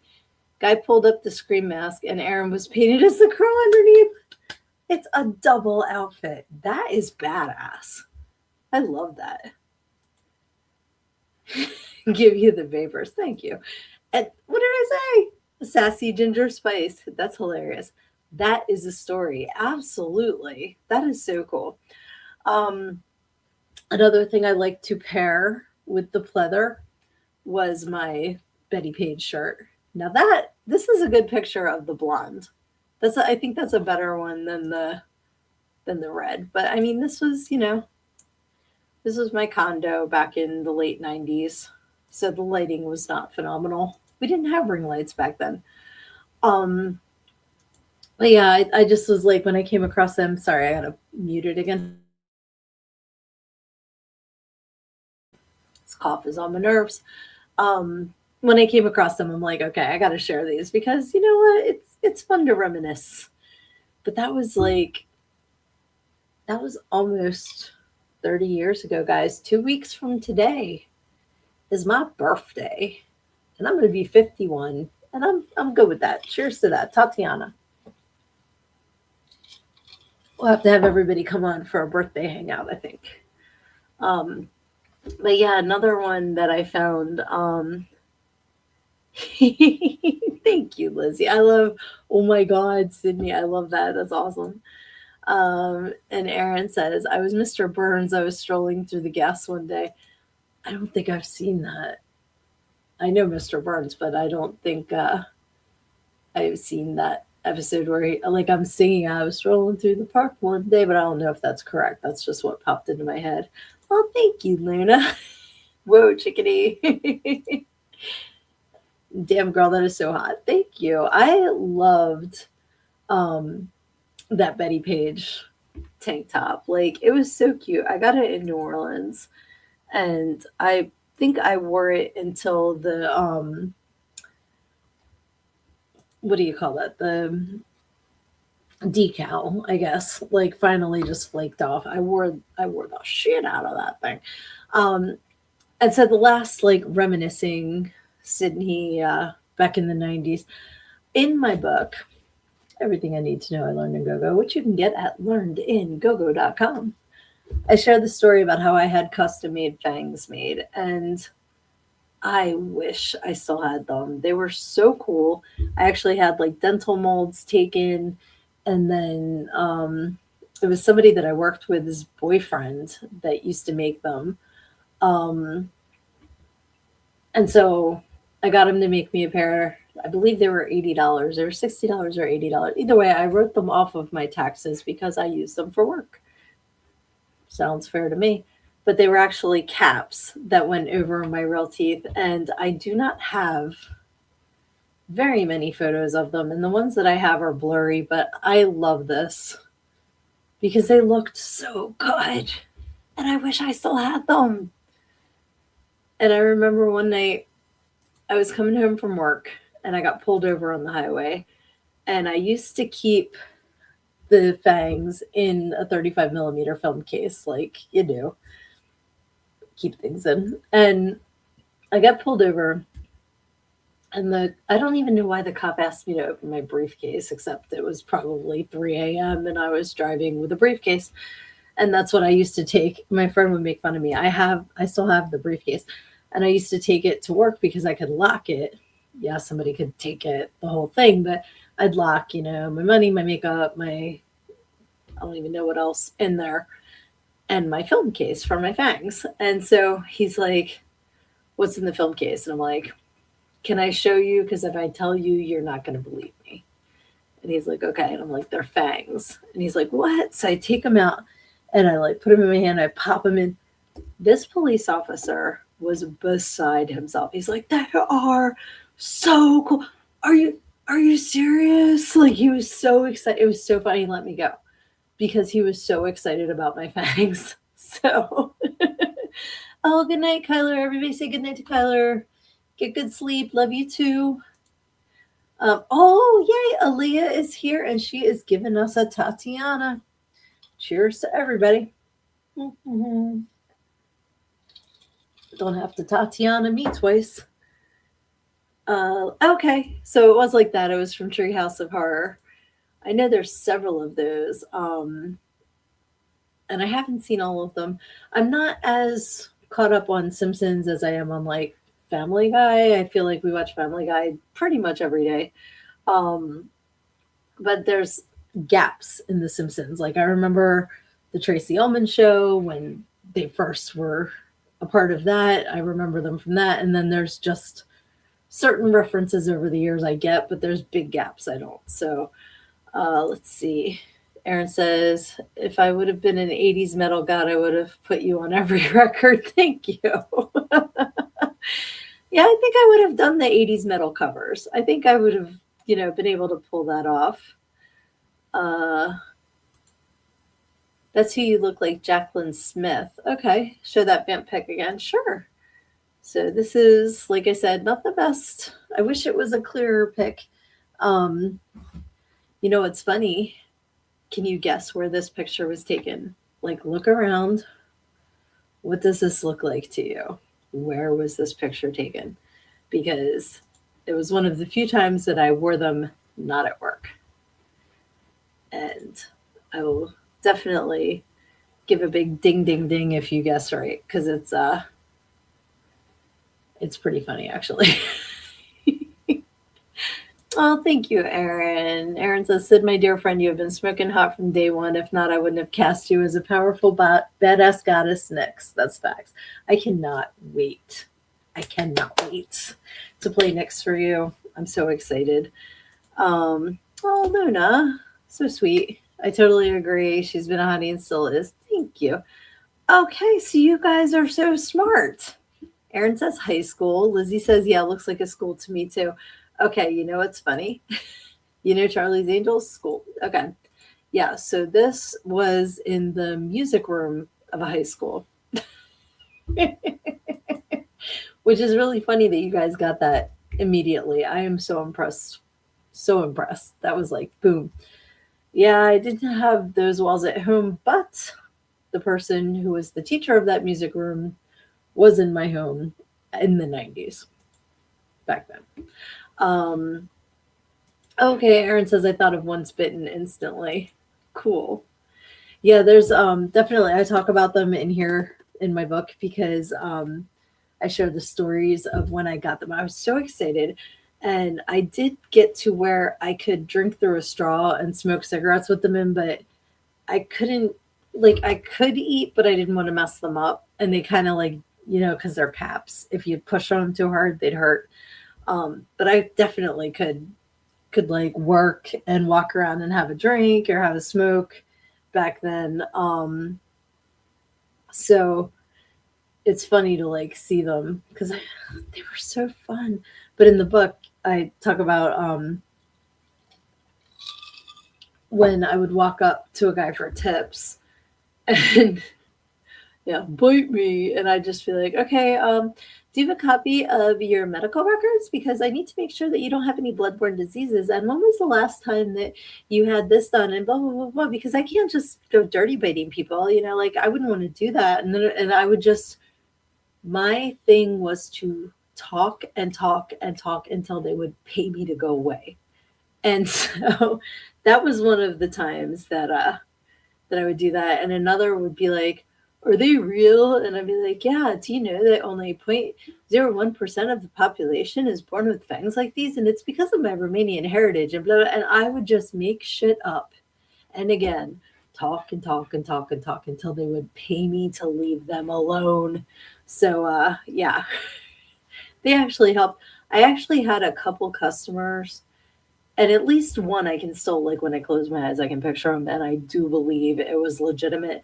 Guy pulled up the Scream mask and Aaron was painted as the crow underneath. It's a double outfit. That is badass. I love that. Give you the vapors. Thank you. And what did I say? Sassy ginger spice. That's hilarious. That is a story. Absolutely. That is so cool. Another thing I like to pair with the pleather was my Betty Page shirt. Now this is a good picture of the blonde. I think that's a better one than the red. But I mean, this was my condo back in the late 90s. So the lighting was not phenomenal. We didn't have ring lights back then. But yeah, I just was like, when I came across them, sorry, I gotta mute it again. This cough is on my nerves. When I came across them, I'm like, okay, I gotta share these because you know what? It's fun to reminisce. But that was almost 30 years ago, guys. 2 weeks from today is my birthday. And I'm gonna be 51. And I'm good with that. Cheers to that. Tatiana. We'll have to have everybody come on for a birthday hangout, I think. But yeah, another one that I found. Thank you, Lizzie. Oh my God, Sydney, I love that. That's awesome. And Aaron says, I was Mr. Burns. I was strolling through the gas one day. I don't think I've seen that. I know Mr. Burns, but I don't think I've seen that episode where I'm singing, I was strolling through the park one day, but I don't know if that's correct. That's just what popped into my head. Well, thank you, Luna. Whoa, chickadee. Damn, girl, that is so hot. Thank you. I loved that Betty Page tank top. It was so cute. I got it in New Orleans, and I think I wore it until the what do you call that? The decal, I guess, finally just flaked off. I wore the shit out of that thing. And so the last reminiscing Sydney back in the 90s, in my book, Everything I Need to Know I Learned in GoGo, which you can get at learnedingogo.com. I share the story about how I had custom made fangs made, and I wish I still had them. They were so cool. I actually had dental molds taken, and then it was somebody that I worked with, his boyfriend, that used to make them. And so I got him to make me a pair. I believe they were $80. They were $60 or $80. Either way, I wrote them off of my taxes because I used them for work. Sounds fair to me. But they were actually caps that went over my real teeth. And I do not have very many photos of them. And the ones that I have are blurry, but I love this because they looked so good. And I wish I still had them. And I remember one night I was coming home from work and I got pulled over on the highway. And I used to keep the fangs in a 35 millimeter film case, you do. Keep things in. And I got pulled over, and I don't even know why the cop asked me to open my briefcase, except it was probably 3 a.m. and I was driving with a briefcase. And that's what I used to take. My friend would make fun of me. I still have the briefcase, and I used to take it to work because I could lock it. Yeah, somebody could take it, the whole thing, but I'd lock, my money, my makeup, I don't even know what else in there, and my film case for my fangs. And so he's like, what's in the film case? And I'm like, can I show you? Because if I tell you, you're not going to believe me. And he's like, okay. And I'm like, they're fangs. And he's like, what? So I take them out and I put them in my hand. I pop them in. This police officer was beside himself. He's like, they are so cool. Are you Are you serious? Like, he was so excited. It was so funny. He let me go because he was so excited about my fangs. So, oh, good night, Kyler. Everybody say good night to Kyler. Get good sleep. Love you too. Oh, yay. Aaliyah is here and she is giving us a Tatiana. Cheers to everybody. Mm-hmm. Don't have to Tatiana me twice. Okay, so it was like that. It was from Treehouse of Horror. I know there's several of those, and I haven't seen all of them. I'm not as caught up on Simpsons as I am on like Family Guy. I feel like we watch Family Guy pretty much every day. Um, but there's gaps in The Simpsons. Like I remember the Tracy Ullman show when they first were a part of that. I remember them from that, and then there's just certain references over the years I get, but there's big gaps I don't. So let's see. Aaron says, if I would have been an 80s metal god, I would have put you on every record. Thank you. Yeah, I think I would have done the 80s metal covers. I think I would have, been able to pull that off. That's who you look like, Jacqueline Smith. Okay, show that vamp pic again. Sure. So this is, like I said, not the best. I wish it was a clearer pic. It's funny. Can you guess where this picture was taken? Like, look around. What does this look like to you? Where was this picture taken? Because it was one of the few times that I wore them not at work. And I will definitely give a big ding, ding, ding if you guess right, because it's pretty funny, actually. Oh, thank you, Aaron. Aaron says, Sid, my dear friend, you have been smoking hot from day one. If not, I wouldn't have cast you as a powerful badass goddess Nyx. That's facts. I cannot wait. To play Nyx for you. I'm so excited. Oh, Luna. So sweet. I totally agree. She's been a honey and still is. Thank you. Okay, so you guys are so smart. Aaron says high school. Lizzie says, yeah, looks like a school to me too. Okay, you know what's funny? Charlie's Angels school. Okay. Yeah, so this was in the music room of a high school. Which is really funny that you guys got that immediately. I am so impressed. So impressed. That was like, boom. Yeah, I didn't have those walls at home, but the person who was the teacher of that music room was in my home in the 90s. Back then. Okay, Aaron says I thought of Once Bitten instantly. Cool. Yeah, there's definitely, I talk about them in here in my book because I share the stories of when I got them. I was so excited, and I did get to where I could drink through a straw and smoke cigarettes with them in, but I couldn't, like, I could eat, but I didn't want to mess them up, and they kind of like, because they're caps. If you push on them too hard, they'd hurt. But I definitely could like work and walk around and have a drink or have a smoke back then. So it's funny to like see them because they were so fun. But in the book, I talk about when I would walk up to a guy for tips and yeah, bite me. And I'd just be like, okay, do you have a copy of your medical records? Because I need to make sure that you don't have any bloodborne diseases. And when was the last time that you had this done? And blah, blah, blah, blah. Because I can't just go dirty biting people, like I wouldn't want to do that. And I would just, my thing was to talk and talk and talk until they would pay me to go away. And so that was one of the times that I would do that. And another would be like, are they real? And I'd be like, yeah, do you know that only 0.01% of the population is born with fangs like these? And it's because of my Romanian heritage and blah, blah. And I would just make shit up. And again, talk and talk and talk and talk until they would pay me to leave them alone. So, yeah, they actually helped. I actually had a couple customers, and at least one I can still, like, when I close my eyes, I can picture them, and I do believe it was legitimate.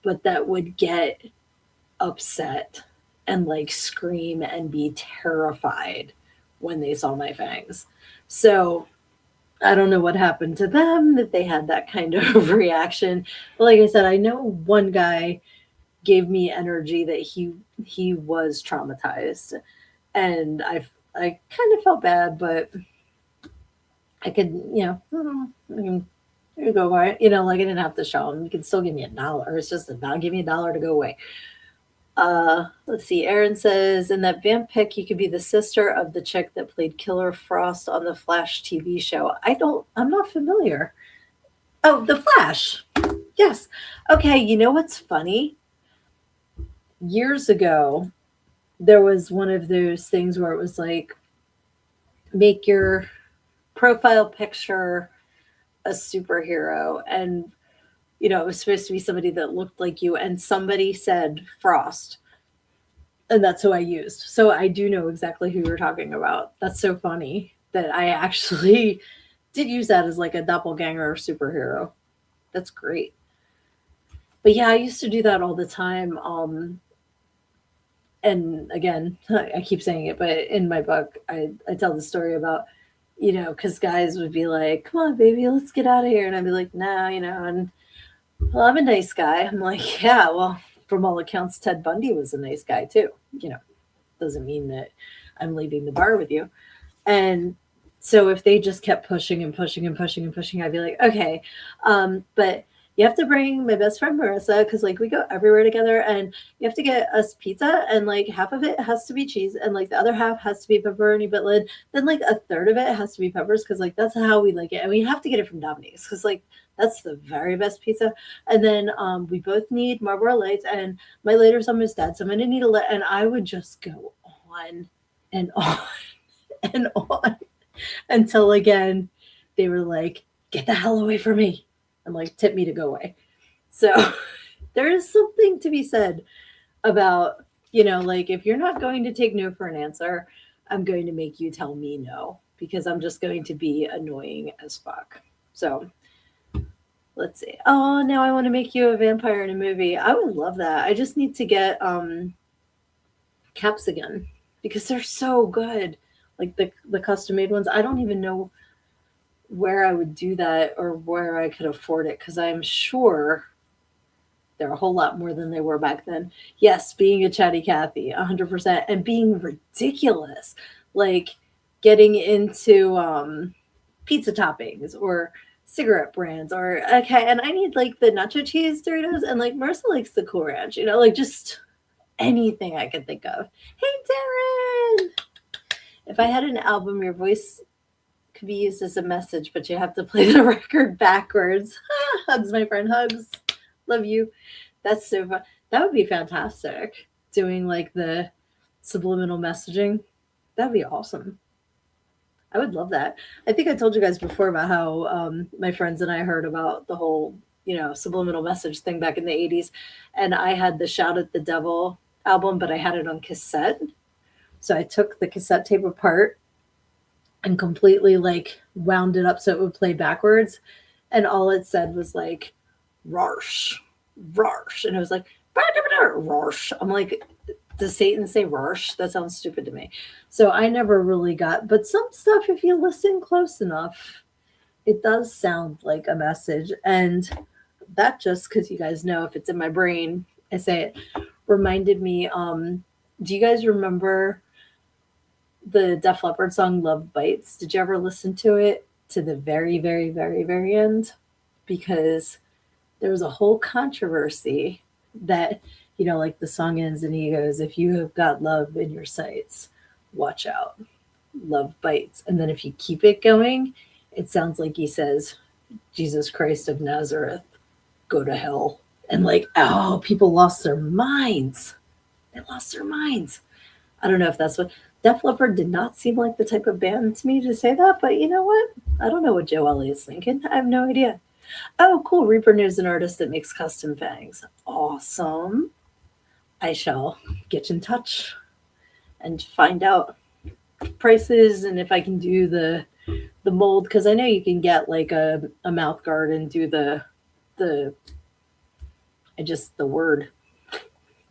But that would get upset and like scream and be terrified when they saw my fangs. So I don't know what happened to them that they had that kind of reaction. But like I said, I know one guy gave me energy that he was traumatized, and I kind of felt bad, but I could, I can, here you go, right? Like I didn't have to show him. You can still give me $1. It's just about give me $1 to go away. Let's see. Aaron says in that vamp pic, you could be the sister of the chick that played Killer Frost on the Flash TV show. I'm not familiar. Oh, the Flash. Yes. Okay. You know what's funny? Years ago, there was one of those things where it was like, make your profile picture a superhero, and it was supposed to be somebody that looked like you, and somebody said Frost, and that's who I used. So I do know exactly who you're talking about. That's so funny that I actually did use that as like a doppelganger or superhero. That's great. But yeah, I used to do that all the time. And again, I keep saying it, but in my book, I tell the story about, because guys would be like, come on, baby, let's get out of here. And I'd be like, no, and well, I'm a nice guy. I'm like, yeah, well, from all accounts, Ted Bundy was a nice guy too. Doesn't mean that I'm leaving the bar with you. And so if they just kept pushing and pushing and pushing and pushing, I'd be like, okay, but you have to bring my best friend Marissa, because like we go everywhere together, and you have to get us pizza, and like half of it has to be cheese, and like the other half has to be pepperoni, but then like a third of it has to be peppers, because like that's how we like it, and we have to get it from Dominique's, because like that's the very best pizza. And then we both need Marlboro Lights, and my later son is dead, so I'm gonna need and I would just go on and on and on until again they were like, get the hell away from me, and like tip me to go away. So there is something to be said about, like if you're not going to take no for an answer, I'm going to make you tell me no, because I'm just going to be annoying as fuck. So let's see. Oh, now I want to make you a vampire in a movie. I would love that. I just need to get caps again, because they're so good. Like the custom made ones. I don't even know where I would do that or where I could afford it, because I'm sure they're a whole lot more than they were back then. Yes, being a chatty Cathy, 100%, and being ridiculous, like getting into pizza toppings or cigarette brands, or okay, and I need like the nacho cheese Doritos, and like Marissa likes the Cool Ranch, like just anything I could think of. Hey, Darren! If I had an album, your voice could be used as a message, but you have to play the record backwards. Hugs, my friend, hugs. Love you. That's so fun. That would be fantastic. Doing like the subliminal messaging. That'd be awesome. I would love that. I think I told you guys before about how my friends and I heard about the whole, subliminal message thing back in the 80s. And I had the Shout at the Devil album, but I had it on cassette. So I took the cassette tape apart and completely like wound it up so it would play backwards. And all it said was like, Rarsh, Rarsh. And it was like, Rarsh. I'm like, does Satan say Rarsh? That sounds stupid to me. So I never really got, but some stuff, if you listen close enough, it does sound like a message. And that, just because you guys know, if it's in my brain, I say it, reminded me, do you guys remember the Def Leppard song Love Bites? Did you ever listen to it to the very, very, very, very end? Because there was a whole controversy that, like the song ends and he goes, if you have got love in your sights, watch out. Love bites. And then if you keep it going, it sounds like he says, Jesus Christ of Nazareth, go to hell. And like, oh, people lost their minds. They lost their minds. I don't know if that's what Def Leppard did not seem like the type of band to me to say that, but you know what? I don't know what Joe Elliott's thinking. I have no idea. Oh, cool. Reaper knows an artist that makes custom fangs. Awesome. I shall get in touch and find out prices and if I can do the mold, because I know you can get like a mouth guard and do the word,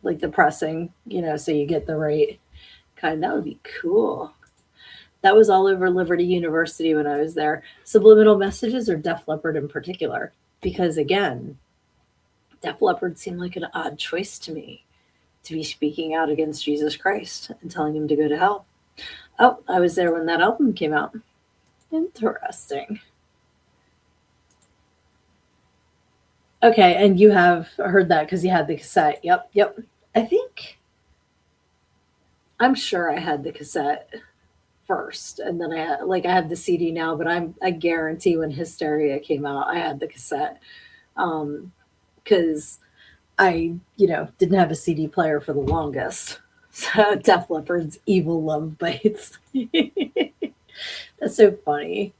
like the pressing, so you get the right kind. That would be cool. That was all over Liberty University when I was there. Subliminal messages or Def Leppard in particular, because again, Def Leppard seemed like an odd choice to me to be speaking out against Jesus Christ and telling him to go to hell. Oh, I was there when that album came out. Interesting. Okay, and you have heard that because you had the cassette. Yep, yep. I think I'm sure I had the cassette first, and then I have the CD now, but I guarantee when Hysteria came out, I had the cassette because I didn't have a CD player for the longest. So Def Leppard's "Evil Love Bites." That's so funny.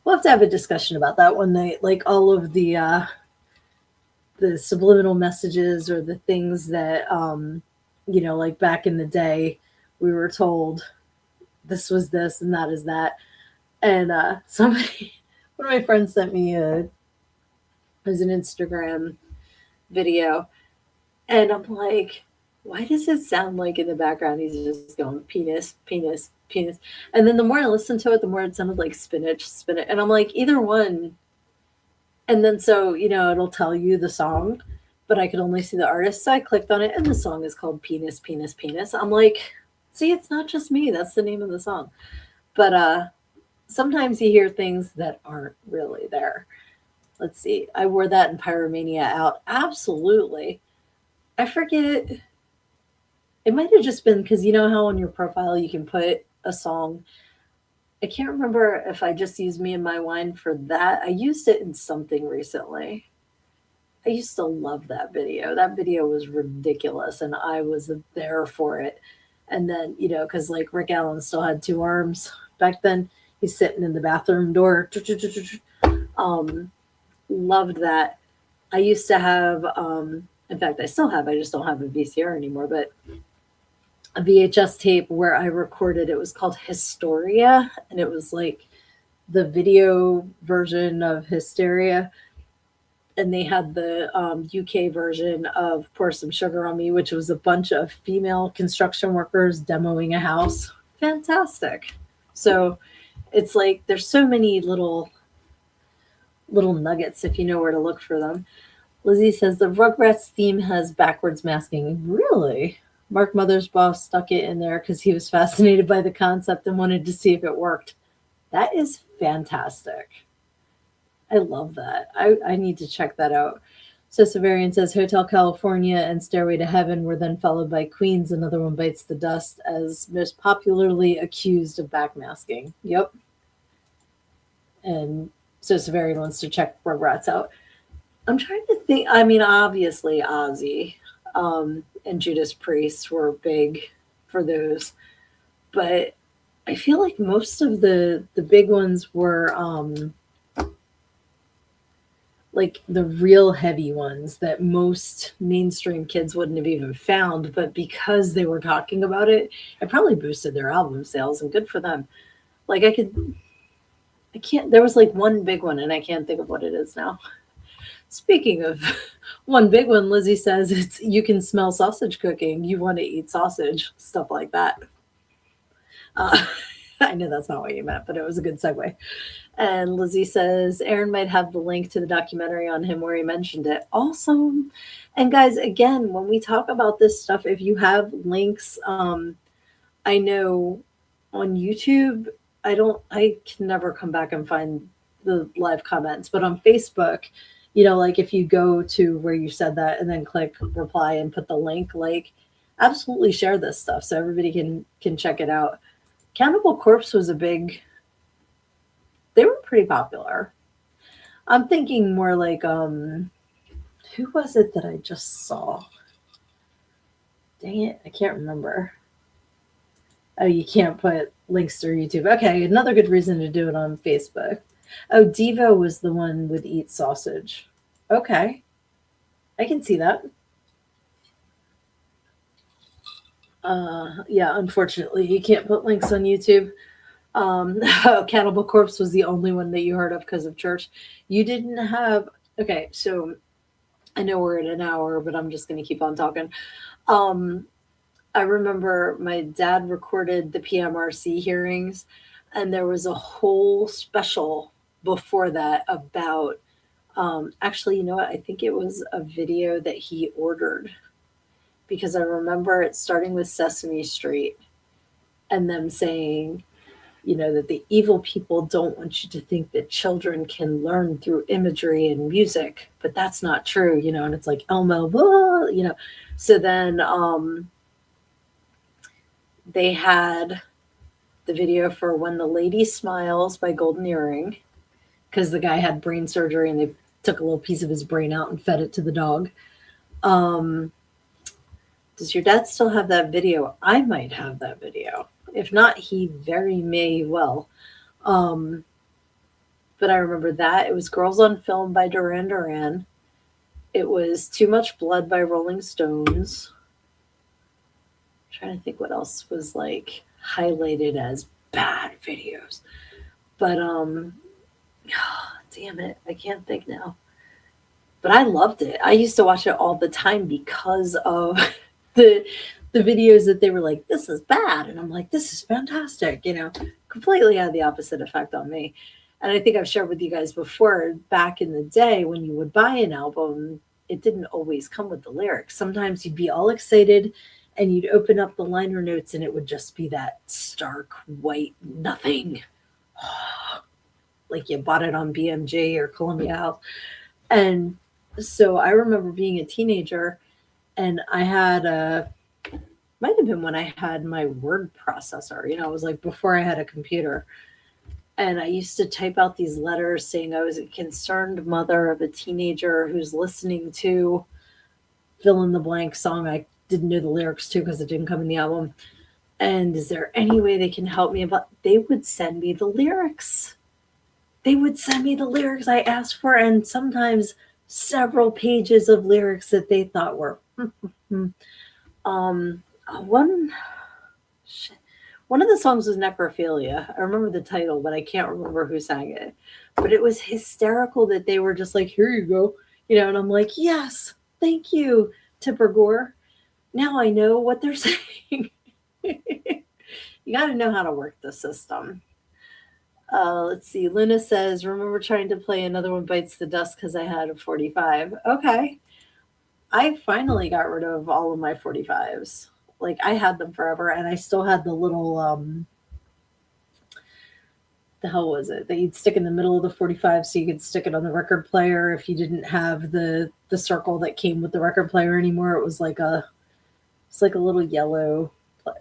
We'll have to have a discussion about that one night. Like all of the subliminal messages or the things that like back in the day we were told this was this and that is that. And somebody one of my friends sent me an Instagram video, and I'm like, why does it sound like in the background he's just going penis, penis, penis? And then the more I listened to it, the more it sounded like spinach, spinach. And I'm like, either one. And then so, it'll tell you the song, but I could only see the artist. So I clicked on it, and the song is called Penis, Penis, Penis. I'm like, see, it's not just me. That's the name of the song. But sometimes you hear things that aren't really there. Let's see. I wore that in Pyromania out. Absolutely. I forget. It might have just been because you know how on your profile you can put a song. I can't remember if I just used Me and My Wine for that. I used it in something recently. I used to love that video. That video was ridiculous, and I was there for it. And then, because like Rick Allen still had two arms back then, he's sitting in the bathroom door. Loved that. I used to have, in fact, I still have, I just don't have a VCR anymore, but a VHS tape where I recorded. It was called Hysteria, and it was like the video version of Hysteria. And they had the UK version of Pour Some Sugar on Me, which was a bunch of female construction workers demoing a house. Fantastic. So it's like there's so many little nuggets if you know where to look for them. Lizzie says the Rugrats theme has backwards masking. Really? Mark Mothersbaugh stuck it in there because he was fascinated by the concept and wanted to see if it worked. That is fantastic. I love that. I need to check that out. So Severian says Hotel California and Stairway to Heaven were then followed by Queen's Another One Bites the Dust as most popularly accused of backmasking. Yep. And so Severian wants to check Rugrats out. I'm trying to think. I mean, obviously Ozzy and Judas Priest were big for those, but I feel like most of the big ones were like the real heavy ones that most mainstream kids wouldn't have even found, but because they were talking about it, it probably boosted their album sales, and good for them. Like there was like one big one, and I can't think of what it is now. Speaking of one big one, Lizzie says it's You Can Smell Sausage Cooking. You want to eat sausage, stuff like that. I know that's not what you meant, but it was a good segue. And Lizzie says Aaron might have the link to the documentary on him where he mentioned it. Awesome. And guys, again, when we talk about this stuff, if you have links, I know on YouTube, I can never come back and find the live comments, but on Facebook, like if you go to where you said that and then click reply and put the link, like absolutely share this stuff so everybody can check it out. Cannibal Corpse was they were pretty popular. I'm thinking more like, who was it that I just saw? Dang it, I can't remember. Oh, you can't put links through YouTube. Okay, another good reason to do it on Facebook. Oh, Devo was the one with Eat Sausage. Okay, I can see that. Yeah, unfortunately, you can't put links on YouTube. Cannibal Corpse was the only one that you heard of because of church. You didn't have. Okay, so I know we're at an hour, but I'm just going to keep on talking. I remember my dad recorded the PMRC hearings. And there was a whole special before that about, actually, you know what? I think it was a video that he ordered, because I remember it starting with Sesame Street and them saying, you know, that the evil people don't want you to think that children can learn through imagery and music, but that's not true, you know. And it's like Elmo, blah, you know. So then they had the video for When the Lady Smiles by Golden Earring, because the guy had brain surgery and they took a little piece of his brain out and fed it to the dog. Um, does your dad still have that video? I might have that video. If not, he very may well. Um, but I remember that. It was Girls on Film by Duran Duran. It was Too Much Blood by Rolling Stones. I'm trying to think what else was like highlighted as bad videos. But damn it, I can't think now. But I loved it. I used to watch it all the time because of the videos that they were like, this is bad, and I'm like, this is fantastic, you know. Completely had the opposite effect on me. And I think I've shared with you guys before, back in the day when you would buy an album, it didn't always come with the lyrics. Sometimes you'd be all excited and you'd open up the liner notes and it would just be that stark white nothing. Like you bought it on BMG or Columbia House. And so I remember being a teenager, and I had might have been when I had my word processor, you know, it was like before I had a computer. And I used to type out these letters saying I was a concerned mother of a teenager who's listening to fill in the blank song I didn't know the lyrics to because it didn't come in the album. And is there any way they can help me? But they would send me the lyrics. They would send me the lyrics I asked for, and sometimes several pages of lyrics that they thought were one shit. One of the songs was Necrophilia. I remember the title, but I can't remember who sang it. But it was hysterical that they were just like, here you go. You know, and I'm like, yes, thank you, Tipper Gore. Now I know what they're saying. You got to know how to work the system. Let's see. Luna says, remember trying to play Another One Bites the Dust because I had a 45. Okay. I finally got rid of all of my 45s. Like, I had them forever, and I still had the little, the hell was it, that you'd stick in the middle of the 45 so you could stick it on the record player if you didn't have the circle that came with the record player anymore. It was like a little yellow,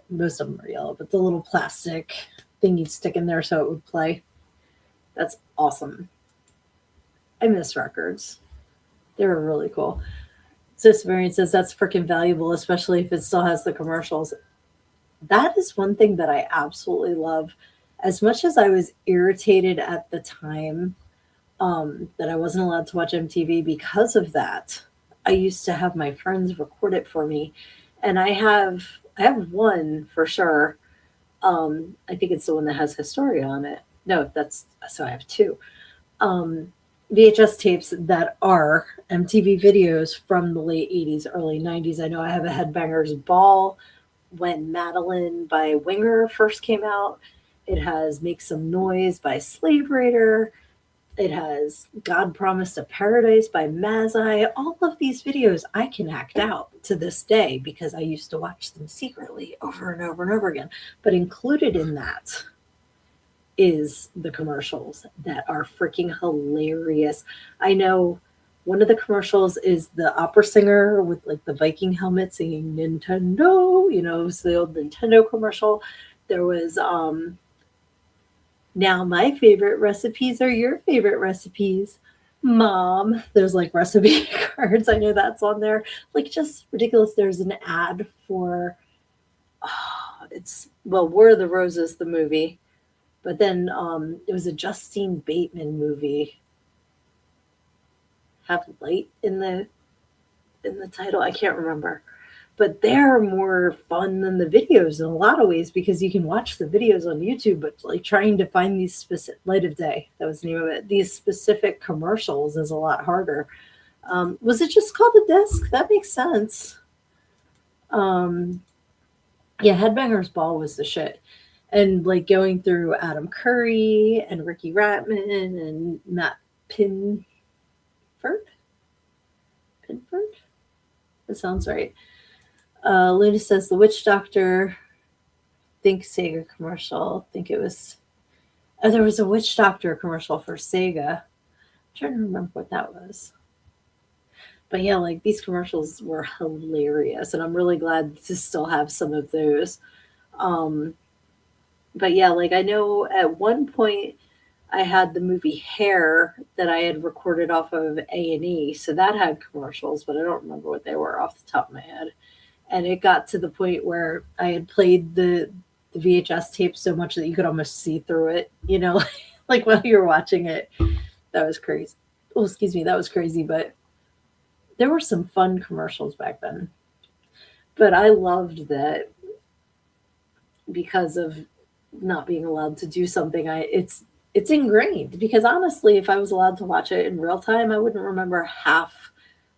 most of them are yellow, but the little plastic thing you'd stick in there so it would play. That's awesome. I miss records. They were really cool. Sis Variant says that's freaking valuable, especially if it still has the commercials. That is one thing that I absolutely love. As much as I was irritated at the time that I wasn't allowed to watch MTV because of that, I used to have my friends record it for me. And I have one for sure. I think it's the one that has Historia on it. No, so I have two. VHS tapes that are MTV videos from the late 80s, early 90s. I know I have a Headbangers Ball when Madeline by Winger first came out. It has Make Some Noise by Slave Raider. It has God Promised a Paradise by Mazai. All of these videos I can act out to this day because I used to watch them secretly over and over and over again. But included in that is the commercials that are freaking hilarious. I know one of the commercials is the opera singer with like the Viking helmet singing Nintendo, you know, it's the old Nintendo commercial. There was now my favorite recipes are your favorite recipes, Mom. There's like recipe cards. I know that's on there. Like just ridiculous. There's an ad for War of the Roses, the movie. But then it was a Justine Bateman movie. Have light in the title. I can't remember. But they're more fun than the videos in a lot of ways because you can watch the videos on YouTube, but like trying to find these specific Light of Day, that was the name of it. These specific commercials is a lot harder. Was it just called a disc? That makes sense. Yeah, Headbangers Ball was the shit. and like going through Adam Curry and Ricky Ratman and Matt Pinford. Pinford? That sounds right. Luna says the Witch Doctor. Think Sega commercial. Think it was. Oh, there was a Witch Doctor commercial for Sega. I'm trying to remember what that was. But yeah, like these commercials were hilarious, and I'm really glad to still have some of those. Um, but yeah, like I know at one point I had the movie Hair that I had recorded off of A&E, so that had commercials, but I don't remember what they were off the top of my head. And it got to the point where I had played the VHS tape so much that you could almost see through it, like while you were watching it. That was crazy. Oh, excuse me, that was crazy, but there were some fun commercials back then. But I loved that because of not being allowed to do something, it's ingrained because honestly, if I was allowed to watch it in real time, I wouldn't remember half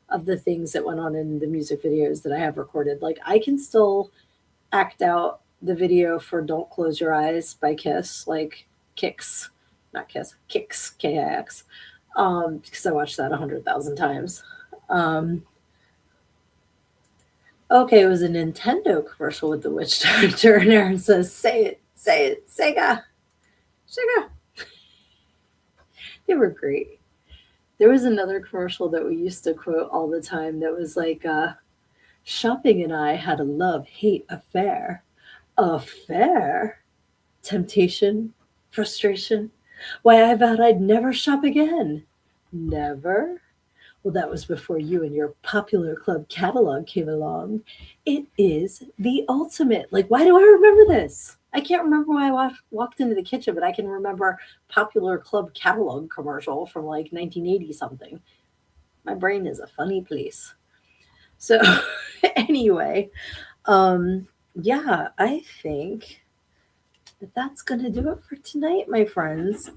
of the things that went on in the music videos that I have recorded. Like I can still act out the video for Don't Close Your Eyes by Kiss, like Kicks, not Kiss, Kicks, Kix, because I watched that 100,000 times. Um, okay, it was a Nintendo commercial with the Witch Doctor, and Aaron says, say it, Sega, Sega. They were great. There was another commercial that we used to quote all the time that was like, shopping and I had a love-hate affair. Affair? Temptation? Frustration? Why, I vowed I'd never shop again. Never? Well, that was before you and your popular club catalog came along. It is the ultimate. Like, why do I remember this? I can't remember why I walked into the kitchen, but I can remember popular club catalog commercial from like 1980 something. My brain is a funny place. So, anyway, yeah, I think that's going to do it for tonight, my friends,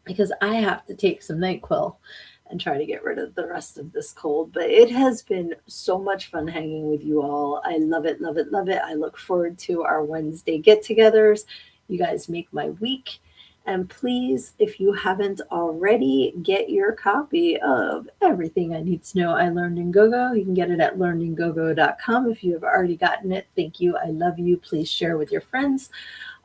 because I have to take some NyQuil and try to get rid of the rest of this cold. But it has been so much fun hanging with you all. I love it, love it, love it. I look forward to our Wednesday get-togethers. You guys make my week. And please, if you haven't already, get your copy of Everything I Need to Know I Learned in Go-Go. You can get it at learnedingogo.com. If you have already gotten it, thank you. I love you. Please share with your friends.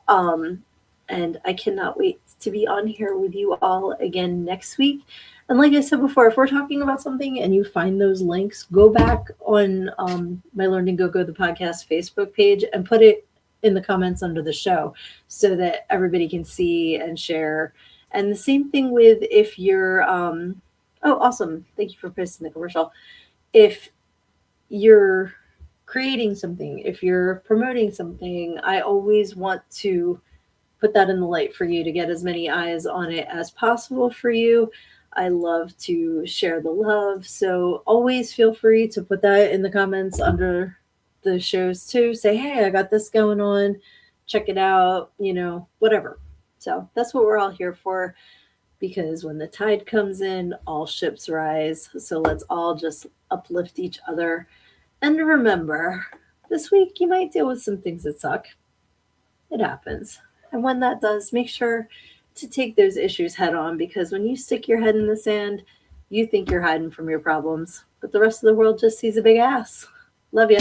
And I cannot wait to be on here with you all again next week. And like I said before, if we're talking about something and you find those links, go back on my Learn and Go the podcast Facebook page and put it in the comments under the show so that everybody can see and share. And the same thing with if you're, oh, awesome. Thank you for posting the commercial. If you're creating something, if you're promoting something, I always want to put that in the light for you to get as many eyes on it as possible for you. I love to share the love. So always feel free to put that in the comments under the shows too. Say, hey, I got this going on. Check it out, whatever. So that's what we're all here for, because when the tide comes in, all ships rise. So let's all just uplift each other. And remember, this week you might deal with some things that suck. It happens. And when that does, make sure to take those issues head on, because when you stick your head in the sand, you think you're hiding from your problems, but the rest of the world just sees a big ass. Love you.